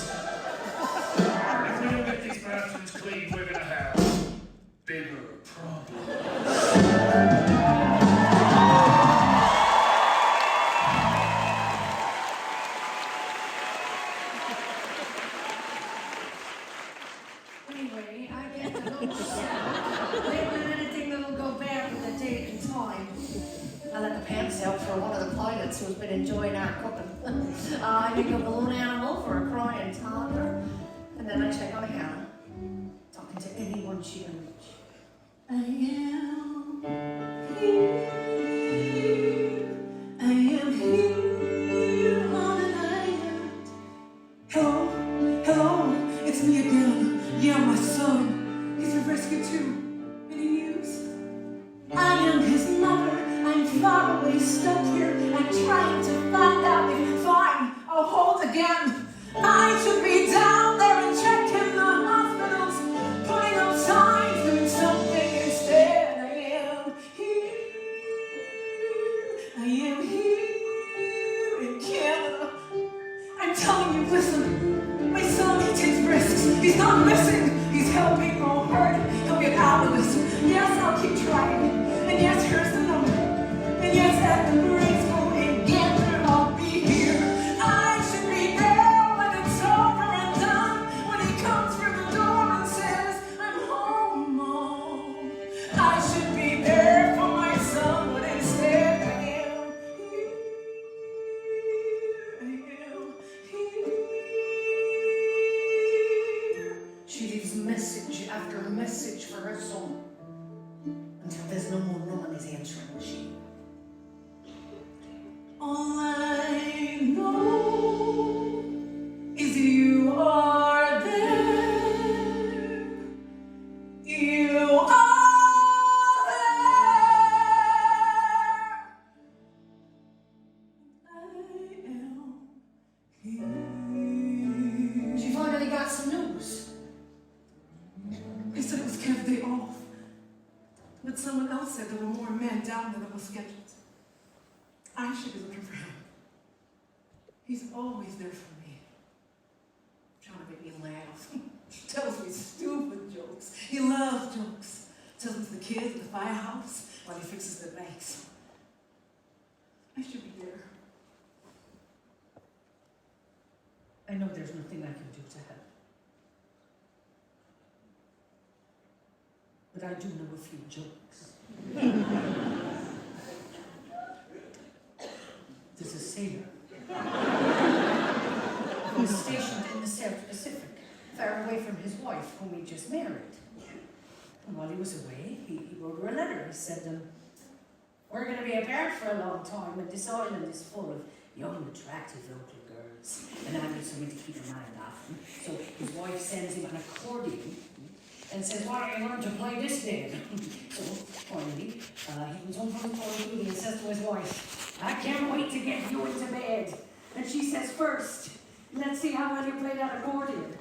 If we don't get these bathrooms clean, we're gonna have bigger problems. anyway, I get the notes. Wait on anything that'll go bad with the date and time. I let the pants out for one of the pilots who's been enjoying our cooking. I make a balloon animal for a crying toddler. And then I check on Hannah, talking to anyone she can reach. I am here. I am here on an island. Hello, hello, it's me again. Yeah, my son. He's been rescued too. Any news? I am his mother. I'm far away, stuck here. I'm trying to find out if fine, I'll hold again. I should be down there and checking the hospitals, putting up signs, doing something instead. I am here. I am here in Canada. I'm telling you, listen. My son, he takes risks. He's not missing. He's helping all hurt. He'll get out of this. Yes, I'll keep trying. And yes, here's the number. And yes, at the grade school in Gander, I'll be here. I should be there when it's over and done. When he comes through the door and says, I'm home, Mom. I should be there for my son, but instead I am here. I am here. She leaves message after message for her son until there's no more room on his answering machine. All I know is you are there. You are there. I am here. She finally got some news. They said it was Kev's day off. But someone else said there were more men down than it was scheduled. I should be looking for him. He's always there for me. Trying to make me laugh. Tells me stupid jokes. He loves jokes. Tells me to the kids at the firehouse while he fixes the bikes. I should be there. I know there's nothing I can do to help. But I do know a few jokes. There's a sailor who's stationed in the South Pacific, far away from his wife, whom he just married. And while he was away, he wrote her a letter. He said, we're going to be apart for a long time, and this island is full of young, attractive local girls, and I need something to keep a mind off him. So his wife sends him an accordion and says, why don't you learn to play this then? So, finally, he comes home from the duty and says to his wife, I can't wait to get you into bed. And she says, first, let's see how well you play that accordion.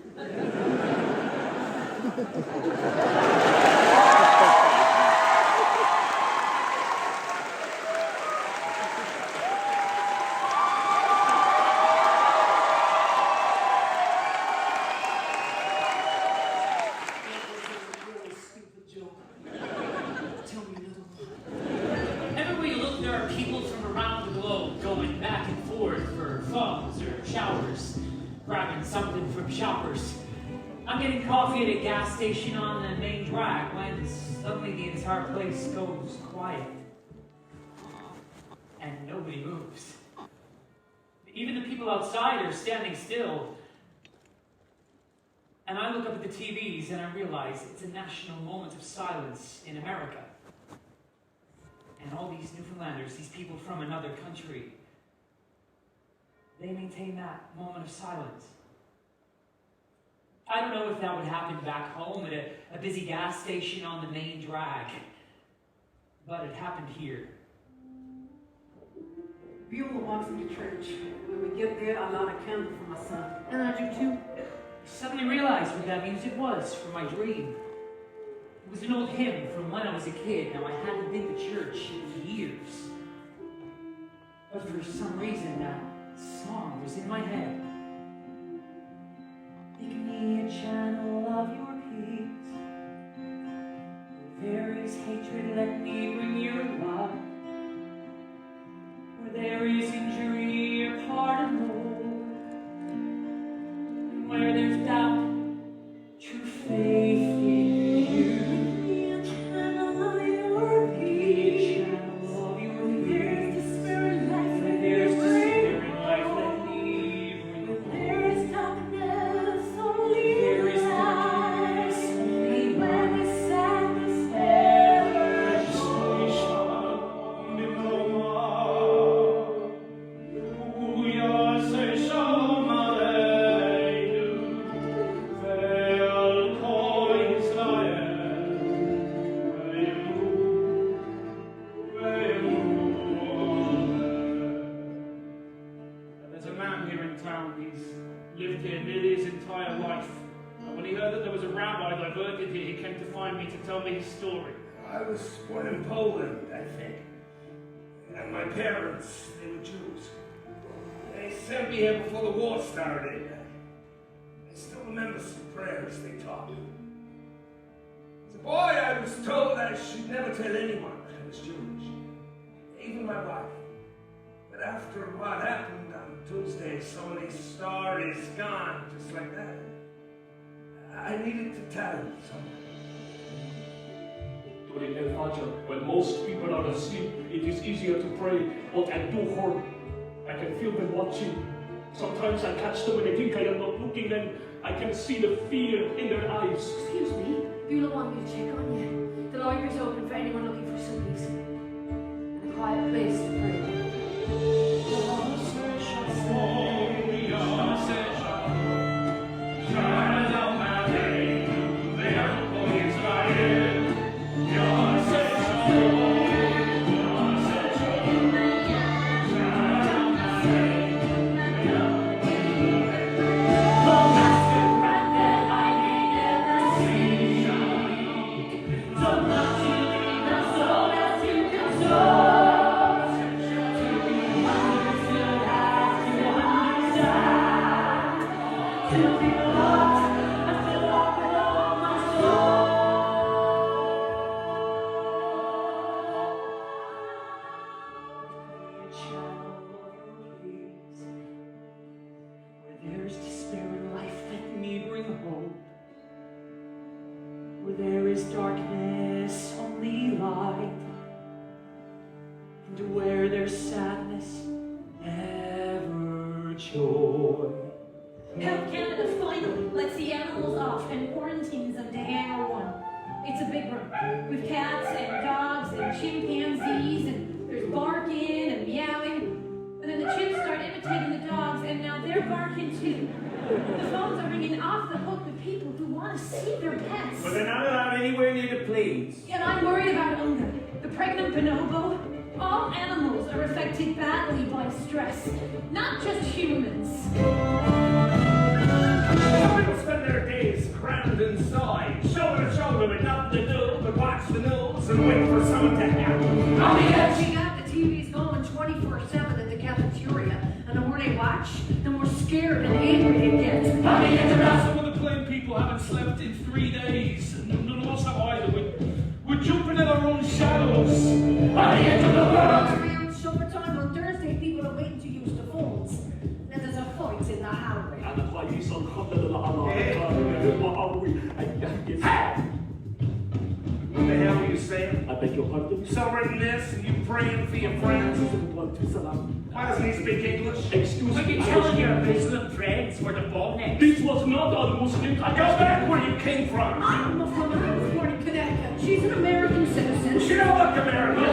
Everywhere you look, there are people from around the globe going back and forth for phones or showers, grabbing something from shoppers. I'm getting coffee at a gas station on the main drag when suddenly the entire place goes quiet. and nobody moves. Even the people outside are standing still. And I look up at the TVs and I realize it's a national moment of silence in America. And all these Newfoundlanders, these people from another country, they maintain that moment of silence. I don't know if that would happen back home at a busy gas station on the main drag, but it happened here. Beulah wants me to church. When we get there, I'll light a candle for my son. And I do too. I suddenly realized what that music was from my dream. It was an old hymn from when I was a kid. Now, I hadn't been to church in years. But for some reason, that song was in my head. Make me a channel of your peace. Where there is hatred, let me bring your love. Where there is injury, or pardon, Lord. And where there's doubt, true faith in you. A channel of your peace. A channel of your peace. There's the spirit life, let there's the spirit life, let me bring home. There is darkness, only there is darkness, only where the sadness ever shows. There's a man here in town. He's lived here nearly his entire life. And when he heard that there was a rabbi diverted here, he came to find me to tell me his story. I was born in Poland, I think. And my parents, they were Jews. They sent me here before the war started. I still remember some prayers they taught me. As a boy, I was told I should never tell anyone I was Jewish. Even my wife. But after what happened on Tuesday, so many stories gone, just like that. I needed to tell someone. During El Fajr, when most people are asleep, it is easier to pray, but at Doherty, I can feel them watching. Sometimes I catch them when they think I am not looking, and I can see the fear in their eyes. Excuse me, Beulah wanted me to check on you. The library's open for anyone looking for some peace and a quiet place to pray. Badly by stress, not just humans. Some people spend their days crammed inside, shoulder to shoulder with nothing to do but watch the news and wait for someone to happen. Oh yeah, she got the TVs going 24/7 at the cafeteria, and the more they watch, the more scared and angry it gets. Some of the plain people haven't slept in 3 days. None of us have either. We're jumping in our own shadows. At the end of the world. Summertime on Thursday, people are waiting to use the phones. Then there's a fight in the highway. What the hell you saying? I beg your pardon? So reading this and you praying for your friends? Why doesn't he speak English? Excuse Are me. you telling your Muslim friends were the ballnecks? This was not a Muslim. Go back where you came from. I'm Muslim and I was born in Connecticut. She's an American citizen. She don't look American.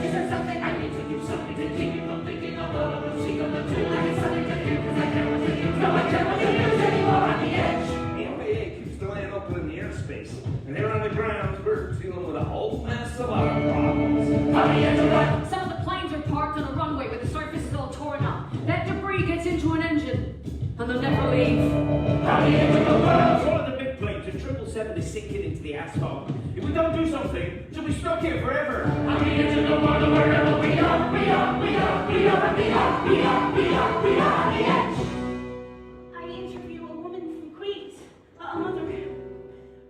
Is there something I need to do? Something to keep you from thinking of all of the secret of two? I need something to do because I can't want to use. No, I can't want to use anymore on the edge. The FAA keeps delaying up in the airspace. And here on the ground, we're dealing with a whole mess of our problems. On the edge of what? Some of the planes are parked on a runway where the surface is all torn up. That debris gets into an engine, and they'll never leave. On the edge of the world. One of the big planes, a 777 is sinking into the asphalt. If we don't do something, she'll be stuck here forever. On the edge of the world, wherever we are on the edge. I interview a woman from Queens, a mother.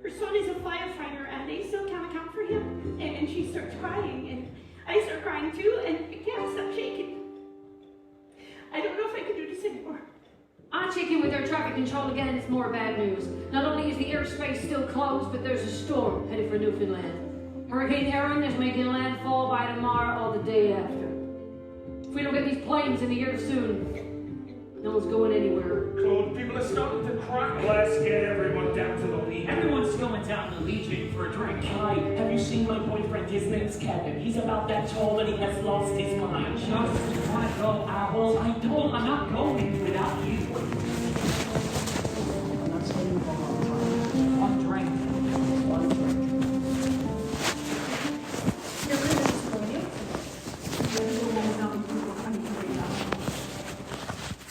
Her son is a firefighter and they still can't account for him. And she starts crying and I start crying too and I can't stop shaking. I don't know if I can do this anymore. I check in with air traffic control again and it's more bad news. Not only is the airspace still closed, but there's a storm headed for Newfoundland. Hurricane Erin is making landfall by tomorrow or the day after. If we don't get these planes in the air soon, no one's going anywhere. Claude, people are starting to crack. Let's get everyone down to the Legion. Everyone's going down to the Legion for a drink. Hi, have you seen my boyfriend? His name's Kevin. He's about that tall and he has lost his mind. Just want to go out. Well, I don't. I'm not going without you. I'm not staying for a long time. One drink. One drink.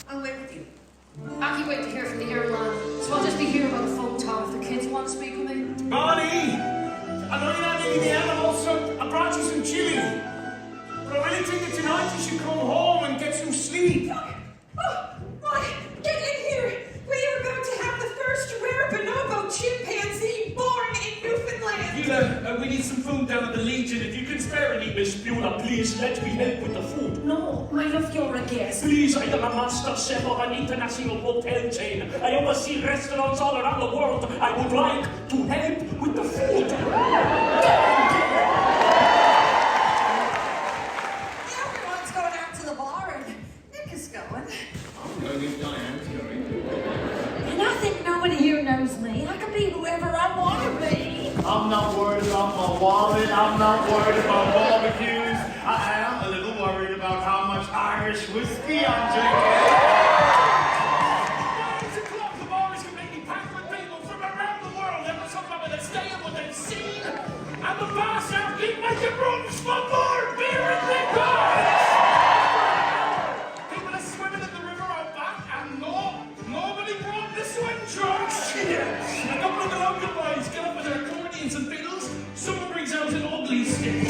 I'll wait with you. I can't wait to hear from the airline, so I'll just be here by the phone tower if the kids want to speak with me. Bonnie! I know you're not eating the animals, so I brought you some chili. But I really think that tonight you should come home and get some sleep. Right, get in here. We are going to have the first rare bonobo chimpanzee born in Newfoundland. We need some food down at the Legion. If you can spare any, Miss Beulah, please let me help with the food. No, I love you're a guest. Please, I am a master chef of an international hotel chain. I oversee restaurants all around the world. I would like to help with the food. Everyone's going out to the bar and Nick is going. I'm going to Diane's going. And I think nobody here knows me. I can be whoever I want to be. I'm not worried about my wallet. I'm not worried about barbecues. I am a little worried about how much Irish whiskey I'm drinking. 9 o'clock, the bar is completely packed with people from around the world. There was something with a stay and what they've seen. And the bar staff keep making rooms for more beer and liquor. People are swimming in the river out back, and nobody brought the swim trunks. A couple of the local boys get up with their accordions and fiddles. Someone brings out an ugly stick.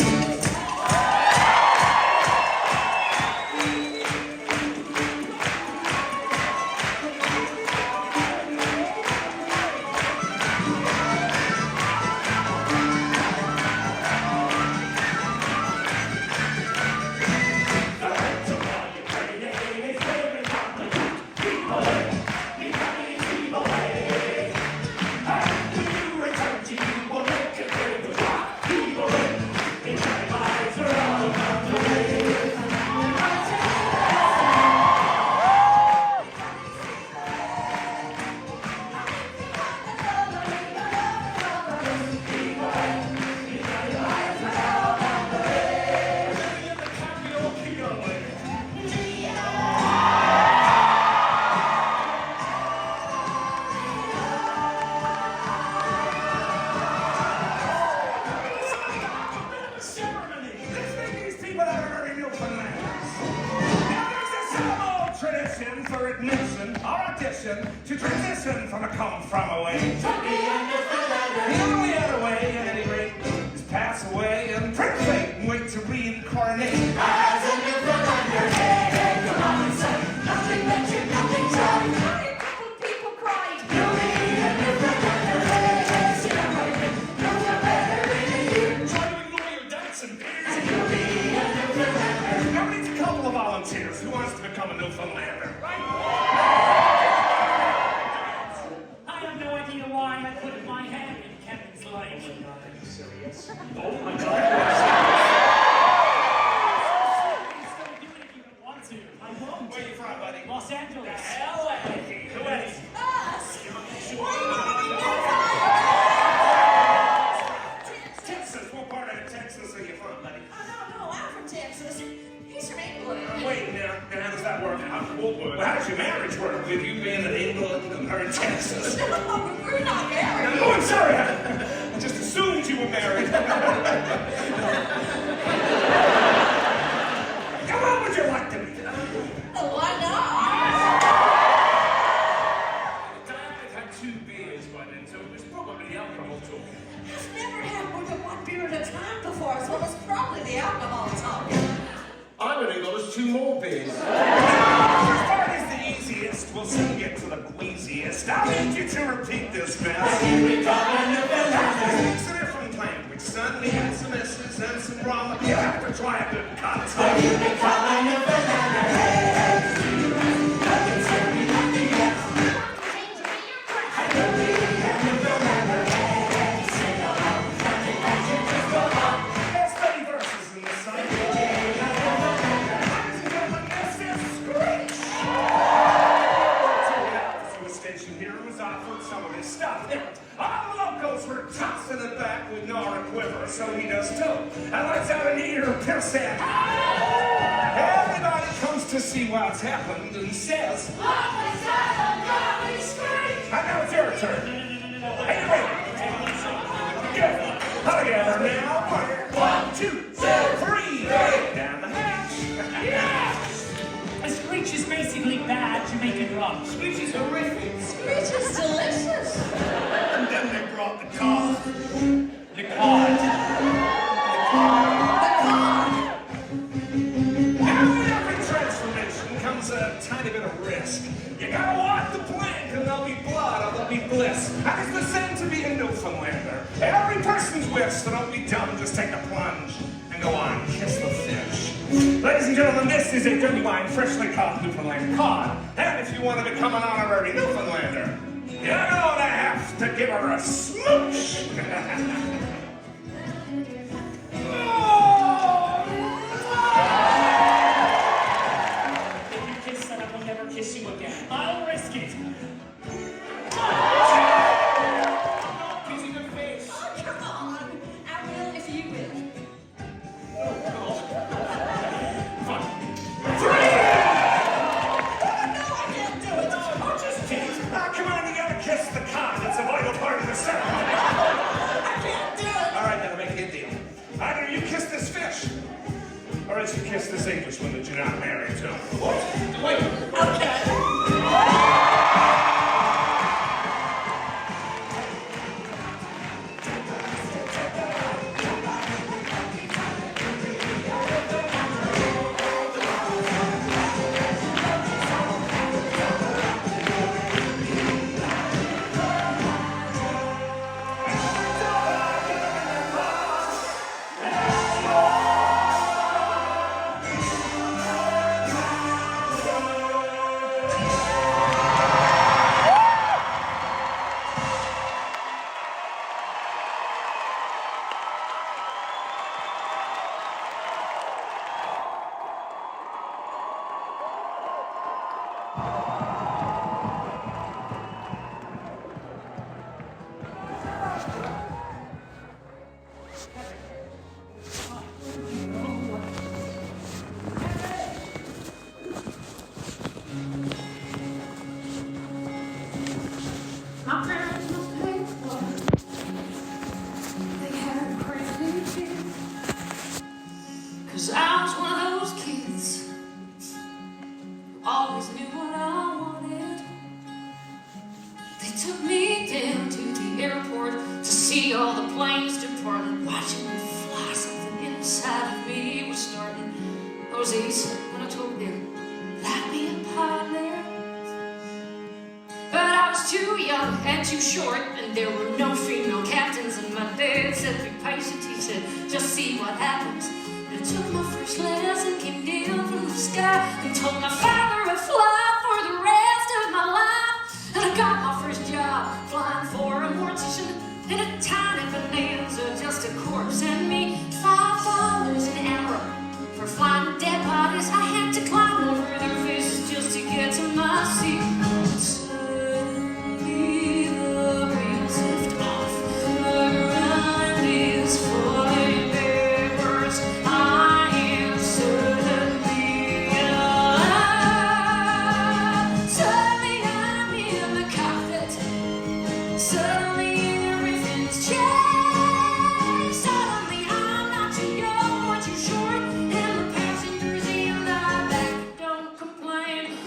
To transition from a come from away. The only other way, at any rate, is pass away and print fate and wait to reincarnate. As a Newfoundlander, hey, come on and say, nothing ventured, nothing tried. People cried. You'll be a Newfoundlander, hey, sit down right in. No one better than you. Try to ignore your dancing peers. And you'll be a Newfoundlander. Now we need a couple of volunteers. Who wants to become a Newfoundlander? Los Angeles. LA. Who else? Us? Texas. What part of Texas are you from, buddy? No, I'm from Texas. He's from England. Wait, now how does that work out? Well, how does your marriage work with you being in England and her in Texas? No, we're not married. Oh, I'm sorry. I just assumed you were married. Come on, would you like to be? Why not? I've had 2 beers by then, so it was probably alcohol talk. I've never had more than 1 beer at a time before, so it's probably the alcohol talk. I only got us 2 more beers. As far as the easiest, we'll soon get to the queasiest. I'll need you to repeat this fast. It's a different language, son. We got some S's and some rum. You have to try a good cut. There's 30 verses in this song. Ladies and gentlemen, this is Screech. To a station here who was offered some of his stuff. All the locals were tossing it back with Nora Quiver, so he does too. And let's have an ear pierce it. Everybody comes to see what's happened, and he says, and now it's your turn. Hey, wait. Good. Together now. 1, 2, 3. Down the hatch. Yes! A Screech is basically bad Jamaican rum. Screech is horrific. Screech is delicious. And then they brought the car. The cod. Now with every transformation comes a tiny bit of risk. You gotta walk the plank and there'll be blood or there'll be bliss. And it's the same to be a Newfoundlander. Every person's wish, so don't be dumb, just take a plunge and go on, kiss the fish. Ladies and gentlemen, this is a genuine, freshly caught Newfoundland cod. And if you want to become an honorary Newfoundlander, you're gonna have to give her a smooch. If you kiss that, I will never kiss you again. I'll risk it. Kissing her face. Oh, come on. I will if you will. Come on, you gotta kiss the cod. It's a vital part of the ceremony. I can't do it. All right, then I'll make a deal. Either you kiss this fish, or else you kiss this Englishman that you're not married to. What? Wait. Okay. My parents must hate what they had crazy kids. 'Cause I was one of those kids who always knew what I wanted. They took me down to the airport to see all the planes departing, watching me fly. Something inside of me was starting. Those days when I told them that I'd be a pilot. But I was too young and too short, and there were no female captains. And my dad said, be patient, he said, just see what happens. But I took my first lesson, came down from the sky, and told my father I'd fly for the rest of my life. And I got my first job flying for a mortician in a tiny bonanza, just a corpse and me. $5 an hour for flying dead bodies. I had to climb over their faces just to get to my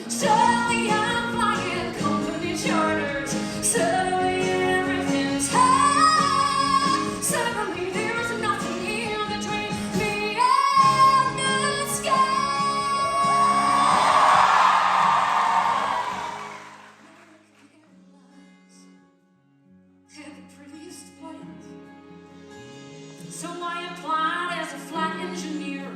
Suddenly I'm flying company charters. Suddenly everything's high. Suddenly there's nothing in between me and the sky. Had the prettiest plans. So I applied as a flight engineer.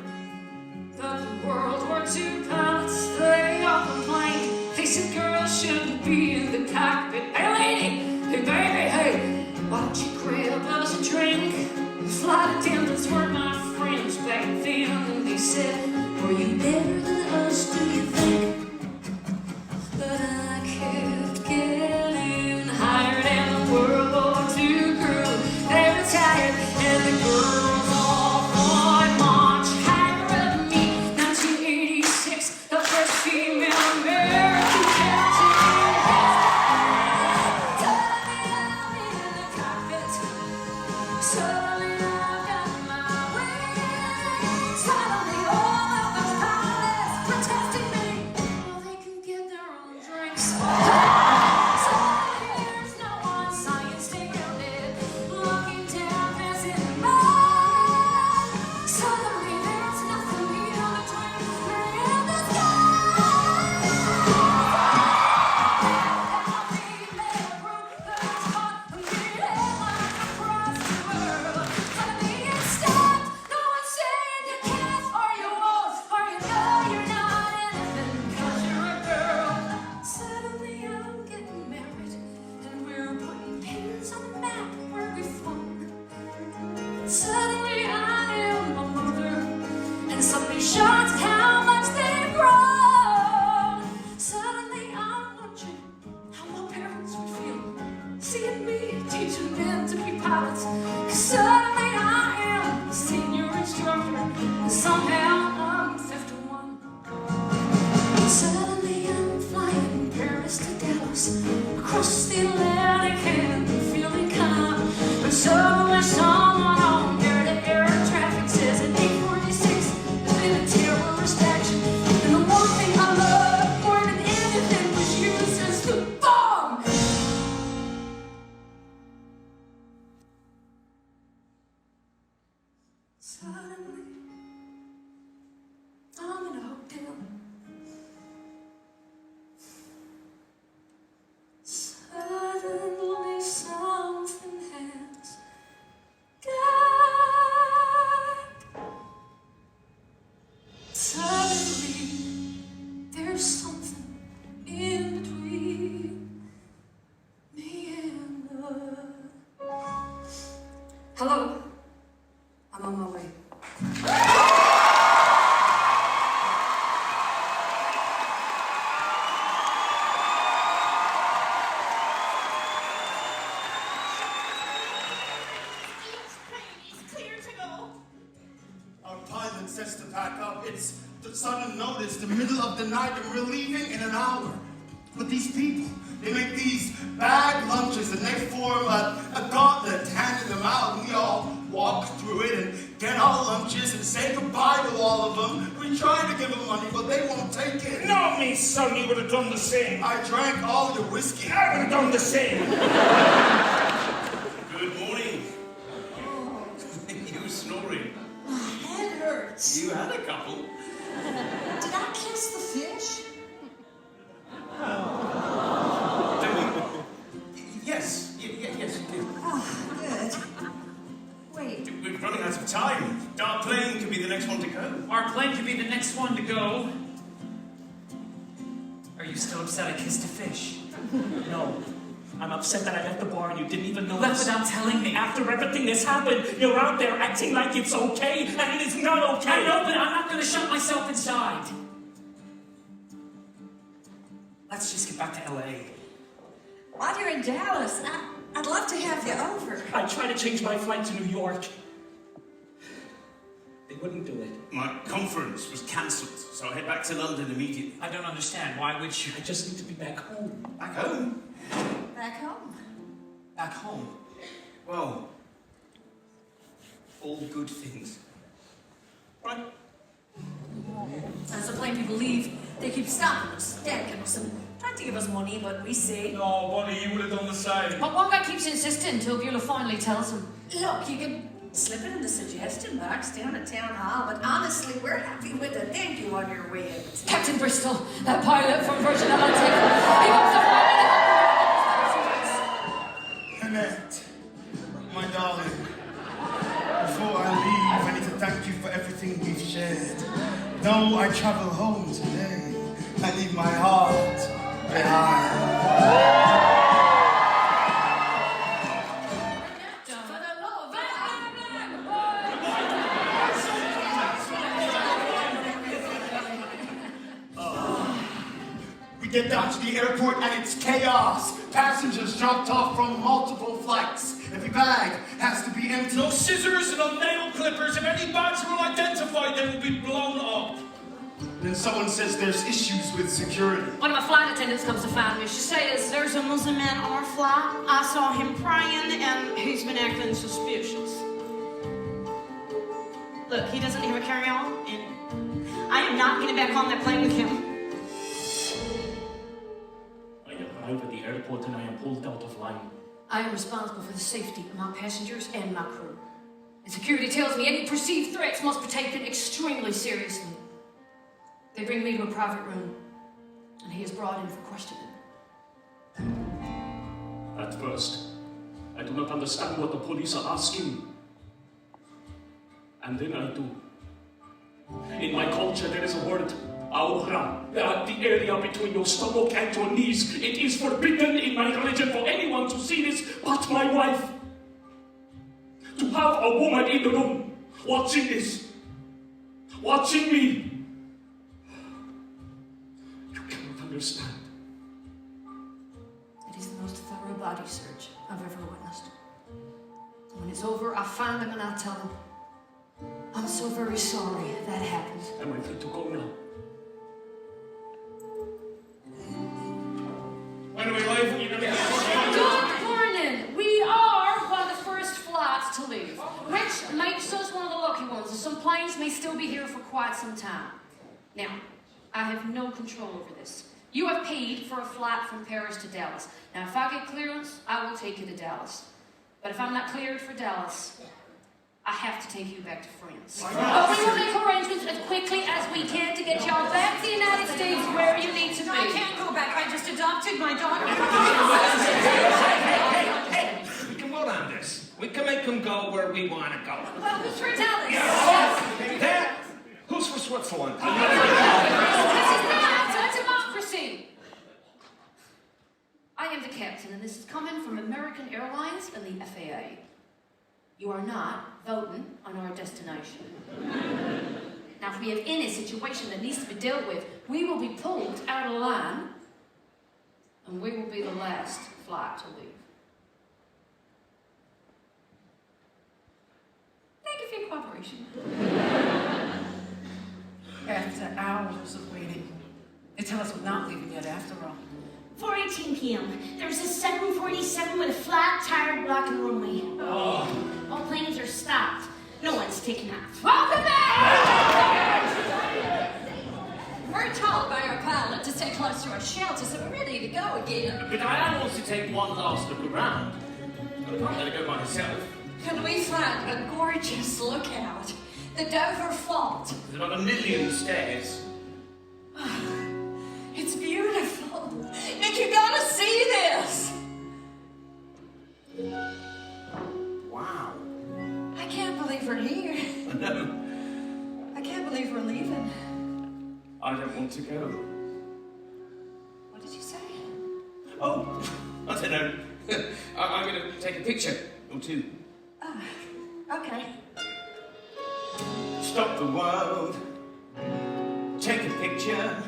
But the World War II pilots, they all complained. They said girls shouldn't be in the cockpit. Hey lady, hey baby, hey, why don't you grab us a drink? The flight attendants were my friends back then, and they said, are you better than us, do you think? But I kept getting higher than the World War II crew. They were tired, and the girls all thought much higher of me. 1986, the first female American captain. Suddenly I'm in the cockpit. Suddenly I've got my wings. Suddenly all of the pilots protesting me. Well, they can get their own drinks. Suddenly there's no one science-minded looking down as in mine. Suddenly there's nothing in between me and the sky. A female group that's caught a headline across the world. Suddenly it stopped. No one's saying you can't, or you won't, or you know you're not anything 'cause you're a girl. Suddenly I'm getting married, and we're putting pins on the map where we from. Suddenly I am a mother, and somebody shocked how much they've grown. Suddenly I'm wondering how my parents would feel seeing me teaching them to be pilots. 'Cause suddenly I am a senior instructor, and somehow I'm 51. Suddenly I'm flying Paris to Dallas, across the Atlantic and feeling calm. But suddenly someone on air-to-air traffic says an 846 has been a terrorist action. And the one thing I love more than anything was used as the bomb. Suddenly I'm in a hotel. Suddenly something has got. Suddenly there's something in between me and the. Hello, I'm on my way. It's clear to go. Our pilot says to pack up. It's the sudden notice, the middle of the night, and we're leaving in an hour. But these people, they make these bag lunches, and they form a gauntlet, handing them out, and we all walk through it and get our lunches and say goodbye to all of them. We try to give them money, but they won't take it. No, me son, you would have done the same. I drank all your whiskey. I would have done the same. Good morning. You were snoring. My head hurts. You had a couple. Did I kiss the fish? Yes, yes, you did. Oh, good. Wait. We're running out of time. Our plane could be the next one to go. Our plane could be the next one to go. Are you still upset I kissed a fish? No. I'm upset that I left the bar and you didn't even You notice. left without telling me. After everything that's happened, you're out there acting like it's okay, and it is not okay. I know, but I'm not going to shut myself inside. Let's just get back to LA. While you're in Dallas, I'd love to have you over. I tried to change my flight to New York. They wouldn't do it. My conference was cancelled, so I head back to London immediately. I don't understand. Why would you? I just need to be back home. Back home? Back home. Back home. Well, all good things. Right? As the plane people leave, they keep stopping us, thanking us, and trying to give us money, but we say... No, Bonnie, you would have done the same. But one guy keeps insisting until Beulah finally tells him. Look, you can slip it in the suggestion box down at Town Hall, but honestly, we're happy with a thank you on your way out. Captain Bristol, that pilot from Virgin Atlantic, he wants to fly. Annette, my darling, before I leave, I need to thank you for everything we've shared. Though I travel home today, I leave my heart behind. We get down to the airport and it's chaos. Passengers dropped off from multiple flights. Every bag has to be empty. No scissors and no nail clippers. If any bags were identified, they will be blown up. Then someone says there's issues with security. One of my flight attendants comes to find me. She says, There's a Muslim man on our flight. I saw him praying and he's been acting suspicious. Look, he doesn't have a carry-on and I am not getting back on that plane with him. I arrive at the airport and I am pulled out of line. I am responsible for the safety of my passengers and my crew. And security tells me any perceived threats must be taken extremely seriously. They bring me to a private room, and he is brought in for questioning. At first, I do not understand what the police are asking. And then I do. In my culture, there is a word, aura, the area between your stomach and your knees. It is forbidden in my religion for anyone to see this but my wife. To have a woman in the room, watching this, watching me. You cannot understand. It is the most thorough body search I've ever witnessed. When it's over, I find him and I tell him, I'm so very sorry that happened. Am I free to go now? When are we live? Good morning. We are one of the first flights to leave, which makes us one of the lucky ones. Some planes may still be here for quite some time. Now, I have no control over this. You have paid for a flight from Paris to Dallas. Now, if I get clearance, I will take you to Dallas. But if I'm not cleared for Dallas, I have to take you back to France. But we will make arrangements as quickly as we can to get y'all back to the United States where you need to be. I can't go back. I just adopted my daughter. Hey, we can vote on this. We can make them go where we want to go. Well, who's for Dallas? Yes! There! Who's for Switzerland? This is not a democracy. I am the captain, and this is coming from American Airlines and the FAA. You are not voting on our destination. Now, if we have any situation that needs to be dealt with, we will be pulled out of line, and we will be the last flight to leave. Thank you for your cooperation. After hours of waiting, they tell us we're not leaving yet after all. 4:18 p.m. There's a 747 with a flat tire blocking the runway. All planes are stopped. No one's taking off. Welcome back! We're told by our pilot to stay close to our shelter, so we're ready to go again. But I want to take one last look around. But I can't let it go by myself. Can we find a gorgeous lookout? The Dover Fault. There's about 1 million stairs. It's beautiful. Nick, you gotta see this. Wow. I can't believe we're here. No, I can't believe we're leaving. I don't want to go. What did you say? Oh, I don't know. I'm going to take a picture or two. Okay. Stop the world. Take a picture.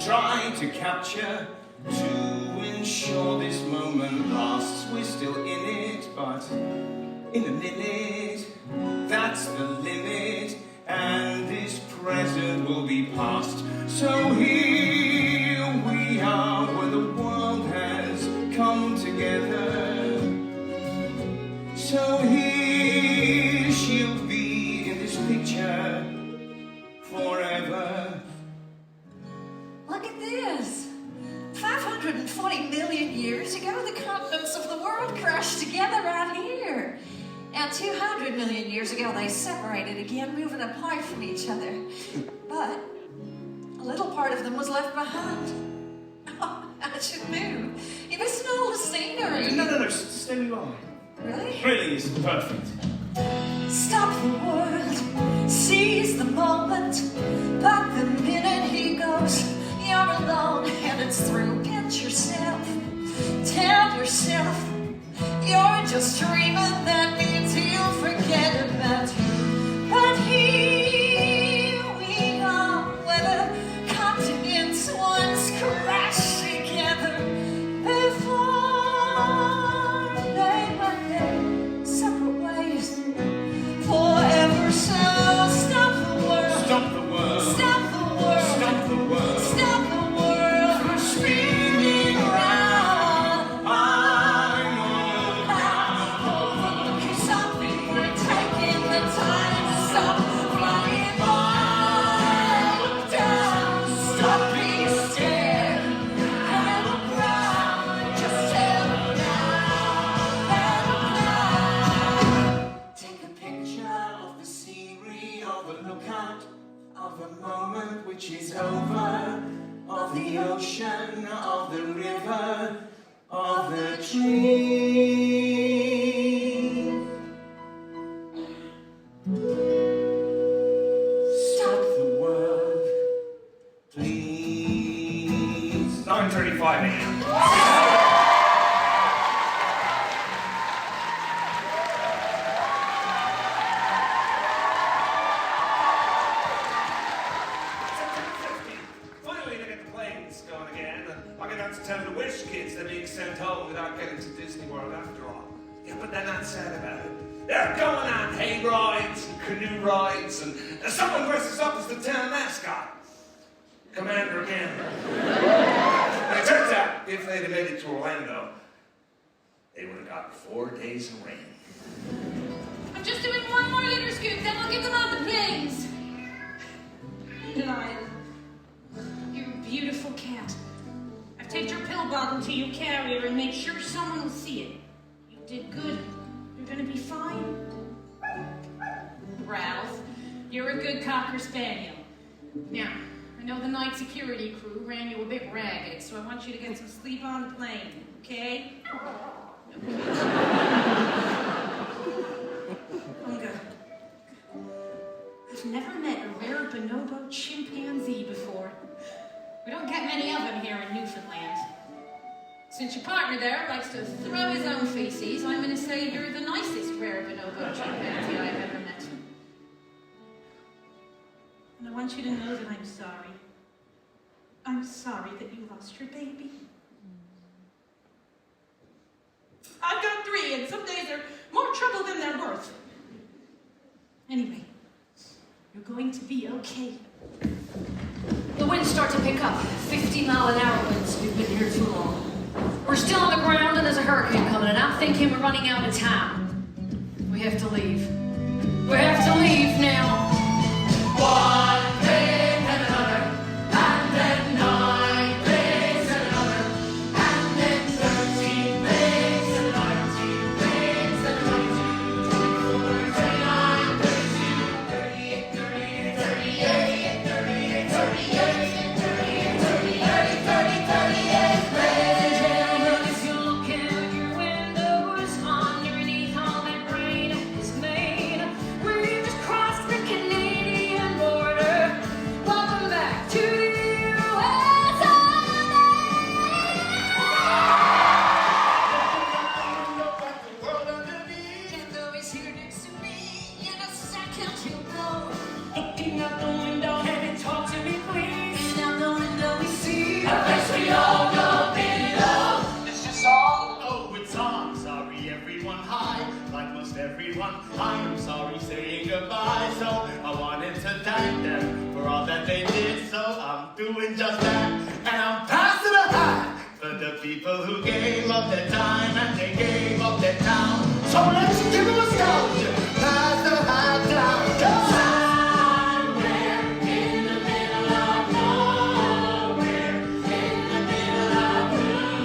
Try to capture. To ensure this moment lasts. We're still in it, but in a minute, that's the limit. And this present will be past. So here we are, where the world has come together. So here she'll be in this picture forever. 140 million years ago, the continents of the world crashed together right here. And 200 million years ago, they separated again, moving apart from each other. But a little part of them was left behind. Oh, I should move. You're missing all the scenery. No, stay where you are. Really? Really, it's perfect. Stop the world, seize the moment. But the minute he goes, you're alone and it's through. Get yourself, tell yourself, you're just dreaming. That means he'll forget about you. But here we are, where the continents once crashed together before they went their separate ways forever. So stop the world, Stop the world. stop the world, Stop the world. stop the world from spinning round. Something we're taking the time to stop flying on down. Stop being scared and look round. Just tell me now and look. Take a picture of the scenery, of a lookout, of a moment which is over, of the ocean, of the river, of the tree. Stop the world, please. 9:35 a.m. Finally, they get the planes going again, and I get out to tell the Wish kids they're being sent home without getting to Disney World after all. Yeah, but they're not sad about it. They're going on hay rides and canoe rides, and someone dresses up as the town mascot, Commander Gander. And it turns out, if they'd have made it to Orlando, they would have got 4 days of rain. I'm just doing one more litter scoop, then we'll get them on the planes. Lyle, you're a beautiful cat. I've taped your pill bottle to your carrier and made sure someone will see it. You did good. You're gonna be fine. Ralph, you're a good Cocker Spaniel. Now, I know the night security crew ran you a bit ragged, so I want you to get some sleep on the plane, okay? Unga. I've never met a rare bonobo chimpanzee before. We don't get many of them here in Newfoundland. Since your partner there likes to throw his own feces, I'm going to say you're the nicest rare bonobo chimpanzee I've ever met. And I want you to know that I'm sorry. I'm sorry that you lost your baby. I've got 3, and some days they're more trouble than they're worth. Anyway, you're going to be okay. The winds start to pick up. 50-mile-an-hour winds. We've been here too long. We're still on the ground and there's a hurricane coming, and I'm thinking we're running out of time. We have to leave. We have to leave now. One thing and another, and then 9 things and another, and then 13 things and 19 things and 22, 39, 32, 38, 38, 38, 38, 38, 38, 38, 38. Ladies and gentlemen, if you look out your windows, underneath all that rain is made, we've just crossed the Canadian border. Welcome back to the USA! And though he's here next to me, in a second he'll go. Looking out the window, can you talk to me, please? And out the window we see A place we all go below. It's just all oh, it's on. Sorry, everyone. Hi, like most everyone, I am sorry saying goodbye. So I wanted to thank them for all that they did. So I'm doing just that, and I'm passing a hat for the people who gave up their time and they gave up their town. So let's give them a nostalgia. Pass the hat down. Go! Somewhere in the middle of nowhere, in the middle of blue.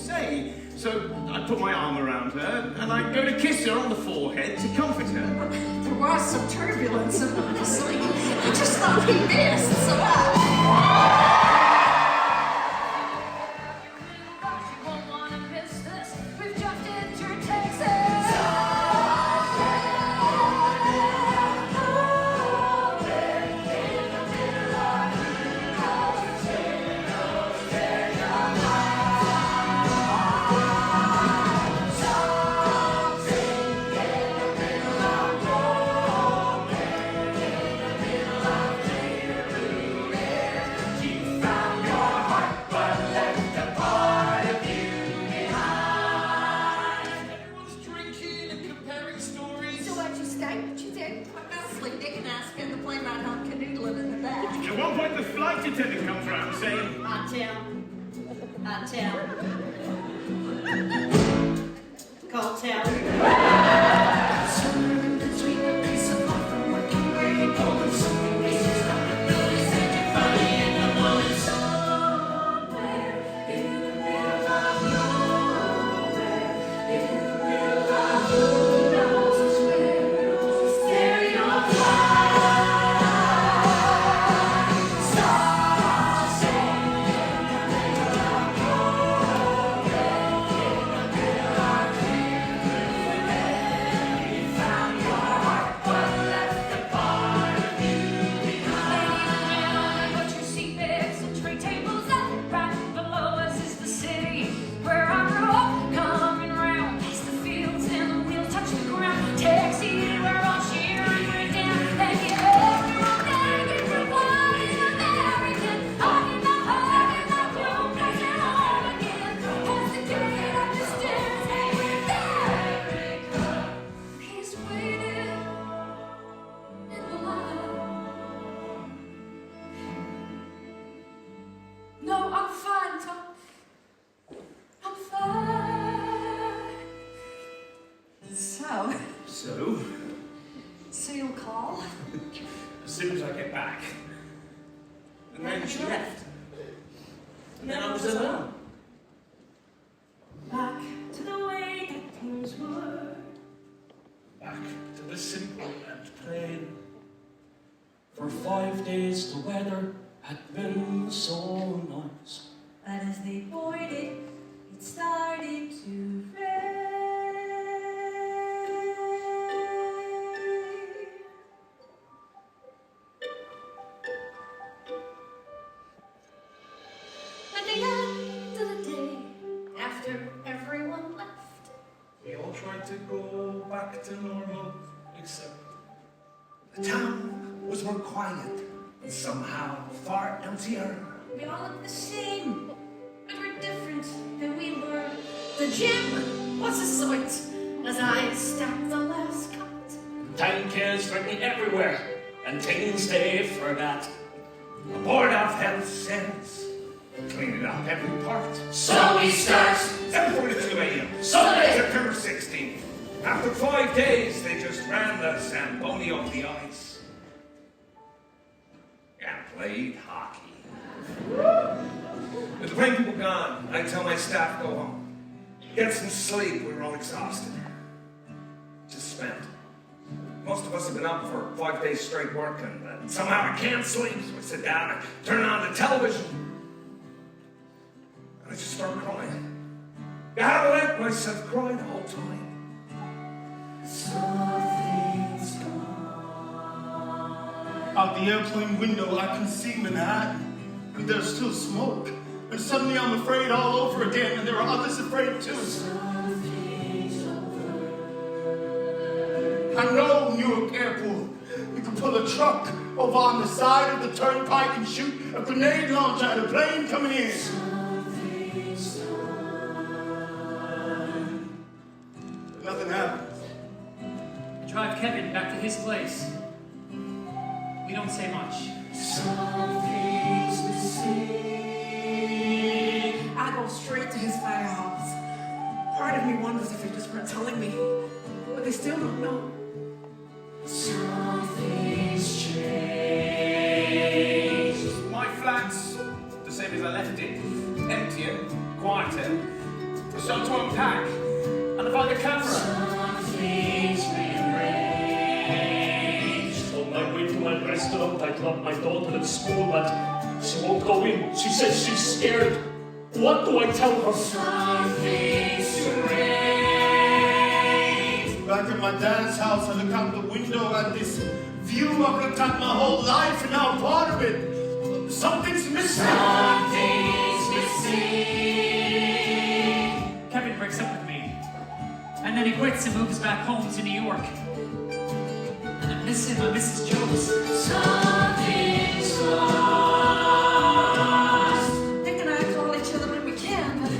say. So I put my arm around her, and I go to kiss her on the forehead to comfort her. There was some turbulence, and honestly, I just thought he missed, so You won't wanna miss this. We've just entered Texas. Everyone's drinking and comparing stories. So what'd you say? What you did? I'm mostly Dick and I spent the plane ride home canoodling in the back. At one point, the flight attendant comes round saying, Hot town. Hot town. Cold town. No, I'm fine, Tom. I'm fine. So you'll call? as soon as I get back. And then she left. And then I was alone. Back to the way that things were. Back to the simple and plain. For 5 days the weather had been so nice. But as they boarded, it started to rain. At the end of the day, after everyone left, We all tried to go back to normal, except the town was more quiet and somehow far emptier. we all looked the same, but we're different than we were. The gym was a sight as I stacked the last cut. Time cares for me everywhere, and things they forgot. A board of health sense. Cleaning up every part. So we start 7:42 a.m. Sunday. September 16th. After 5 days, they just ran the Zamboni over the ice. And played hockey. With the plane people gone, I tell my staff go home. Get some sleep, we were all exhausted. Just spent. Most of us have been up for 5 days straight work, and somehow I can't sleep, so I sit down and turn on the television. And I just start crying. I haven't let myself cry the whole time. Out the airplane window, I can see Manhattan, and there's still smoke. And suddenly I'm afraid all over again, and there are others afraid too. I know Newark Airport. You can pull a truck over on the side of the turnpike and shoot a grenade launcher at a plane coming in. But nothing happens. I drive Kevin back to his place. We don't say much. I go straight to his firehouse. Part of me wonders if they just weren't telling me, but they still don't know. Something's changed. My flat's the same as I left it. Empty and quieter. some to unpack. And about the camera. Something's rearranged. On my way to my restaurant, I dropped my daughter at school, but she won't go in. She says she's scared. What do I tell her? Something's strange. Back at my dad's house, I look out the window at this view I've looked at my whole life, and now I'm part of it. Something's missing. Something's missing. Kevin breaks up with me. And then he quits and moves back home to New York. And I miss him, I miss his jokes. Something's lost. Nick and I call each other when we can, but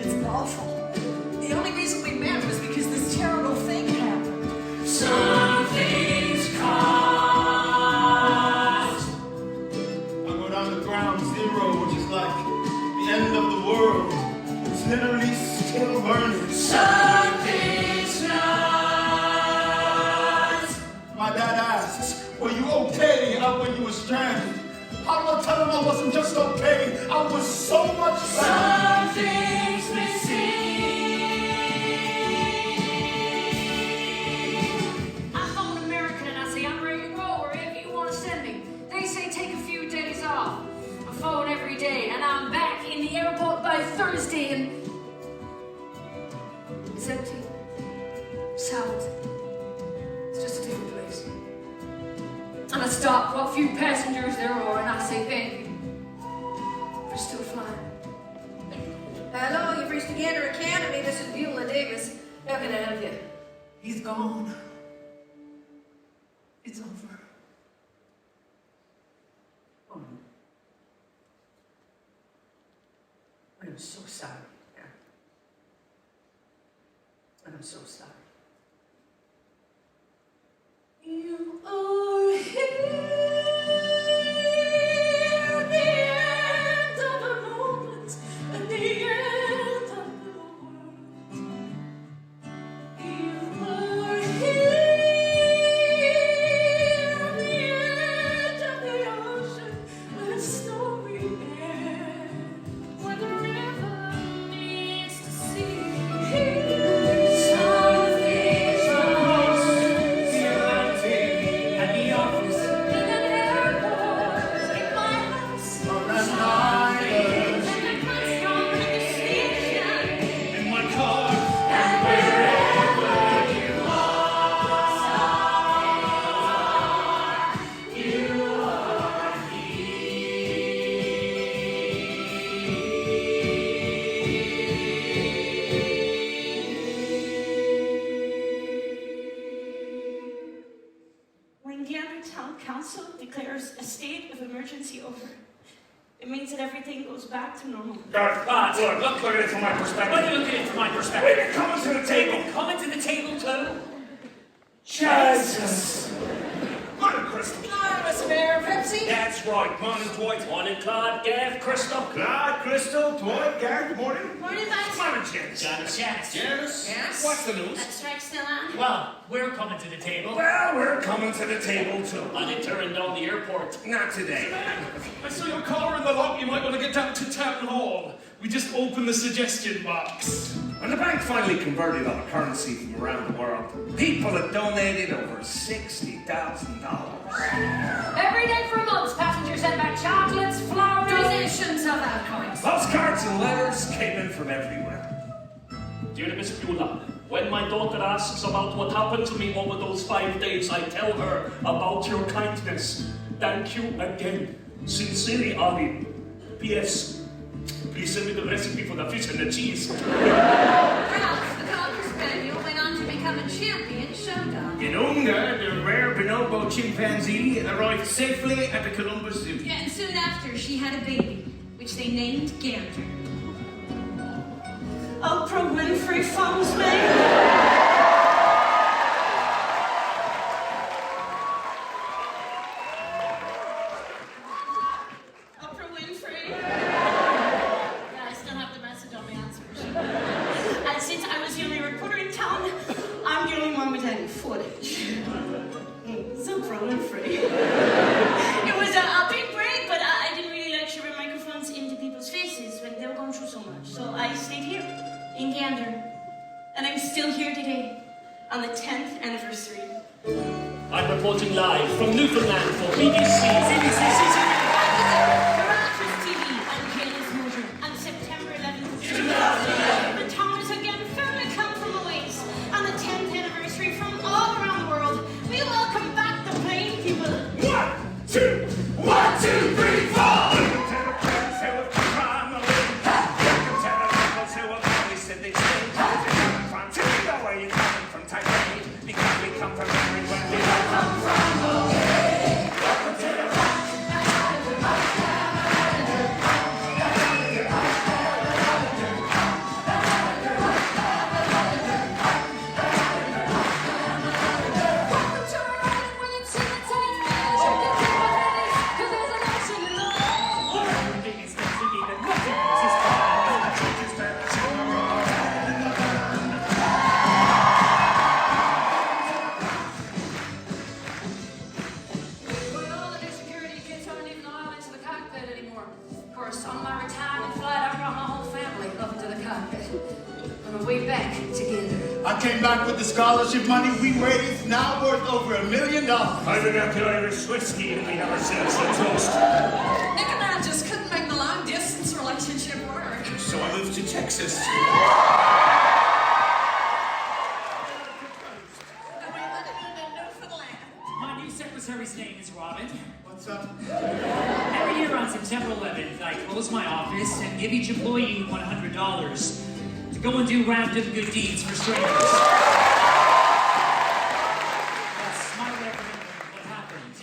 it's awful. The only reason we met was because this terrible thing happened. Something's cost. I go down to ground zero, which is like the end of the world. It's literally still burning. Something's lost. My dad asks, were you okay out when you were stranded? How do I tell him I wasn't just okay? I was so much better. Something's missing. I phone American and I say I'm ready to go wherever you want to send me. They say take a few days off. I phone every day and I'm back in the airport by Thursday and it's empty. Silent. It's just a different place. And I stop what few passengers there are and I say thank you for still flying. Hello, you've reached the Gander Academy. This is Beulah Davis. How can I help you? He's gone. It's over. Oh. I am so sorry. Yeah. And I'm so sorry. You are here, the end of a moment, and the end of the world. You are here, the edge of the ocean, where the story ends, where the river meets the sea. Something's lost. At the office. In an airport, in my house, On that night, in the classroom, in the station, In my car. and wherever you When Gander Town Council declares a state of emergency over, it means that everything goes back to normal. Look at it from my perspective. What are you looking at from my Wait, perspective? you're coming to the table. Coming to the table too? Jesus. Morning, Crystal. Miss Mayor Pepsi. That's right. Morning, Dwight. Morning, Claude, Gav, Crystal. Claude, Crystal, Dwight, Gary, good morning. Morning, Max. Morning, Janice. Janice. Janice? Yes? What's the news? That strike still on? Well, we're coming to the table. Well, we're coming to the table, too. And they turned down the airport. Not today. I saw your car in the lot. You might want to get down to town hall. We just opened the suggestion box. When the bank finally converted all the currency from around the world, people had donated over $60,000. Every day for months, passengers sent back chocolates, flowers, Donations of that kind. Postcards and letters came in from everywhere. Dear Miss Beulah, when my daughter asks about what happened to me over those 5 days, I tell her about your kindness. Thank you again. Sincerely, Ali. P.S. Please send me the recipe for the fish and the cheese. Ralph, the Cocker Spaniel, went on to become a champion showdog. In Unga, the rare bonobo chimpanzee arrived safely at the Columbus Zoo. Yeah, and soon after, she had a baby, which they named Gander. Oprah Winfrey funds me. Oprah Winfrey. Yeah, I still have the message on my answers. And since I was the only reporter in town, I'm the only one with any footage. It's Oprah Winfrey. It was a big break, but I didn't really like shoving microphones into people's faces when they were going through so much. So I stayed here in Gander. Gander, and I'm still here today on the 10th anniversary. I'm reporting live from Newfoundland for BBC. I came back with the scholarship money we raised, now worth over $1 million. I've been after Irish whiskey and we never seen so toast. Nick and I just couldn't make the long distance relationship work. So I moved to Texas. And we lived in Newfoundland. My new secretary's name is Robin. What's up? Every year on September 11th, I close my office and give each employee $100 to go and do random good deeds for strangers. That's my way of remembering what happened.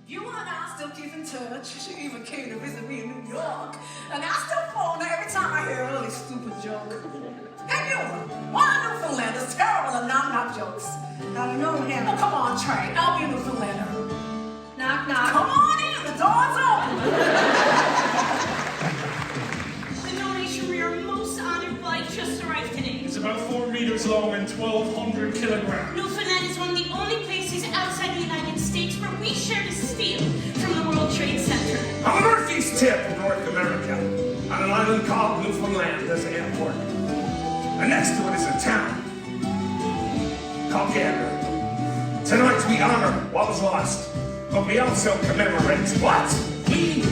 You and I still keep in touch. She even came to visit me in New York. And I still phone her every time I hear a really stupid joke. Hey, you, why Newfoundland is terrible at knock-knock jokes? I don't know him. Oh, come on, Trey. I'll be a Newfoundlander. Knock, knock. Come on in. The door's open. The donation we are most honored by just arrived today. It's about 4 meters long and 1,200 kilograms. Newfoundland is one of the only places outside the United States where we share the steel from the World Trade Center. On the northeast tip of North America, on an island called Newfoundland, there's an airport. And next to it is a town called Gander. Tonight we honor what was lost, but we also commemorate what we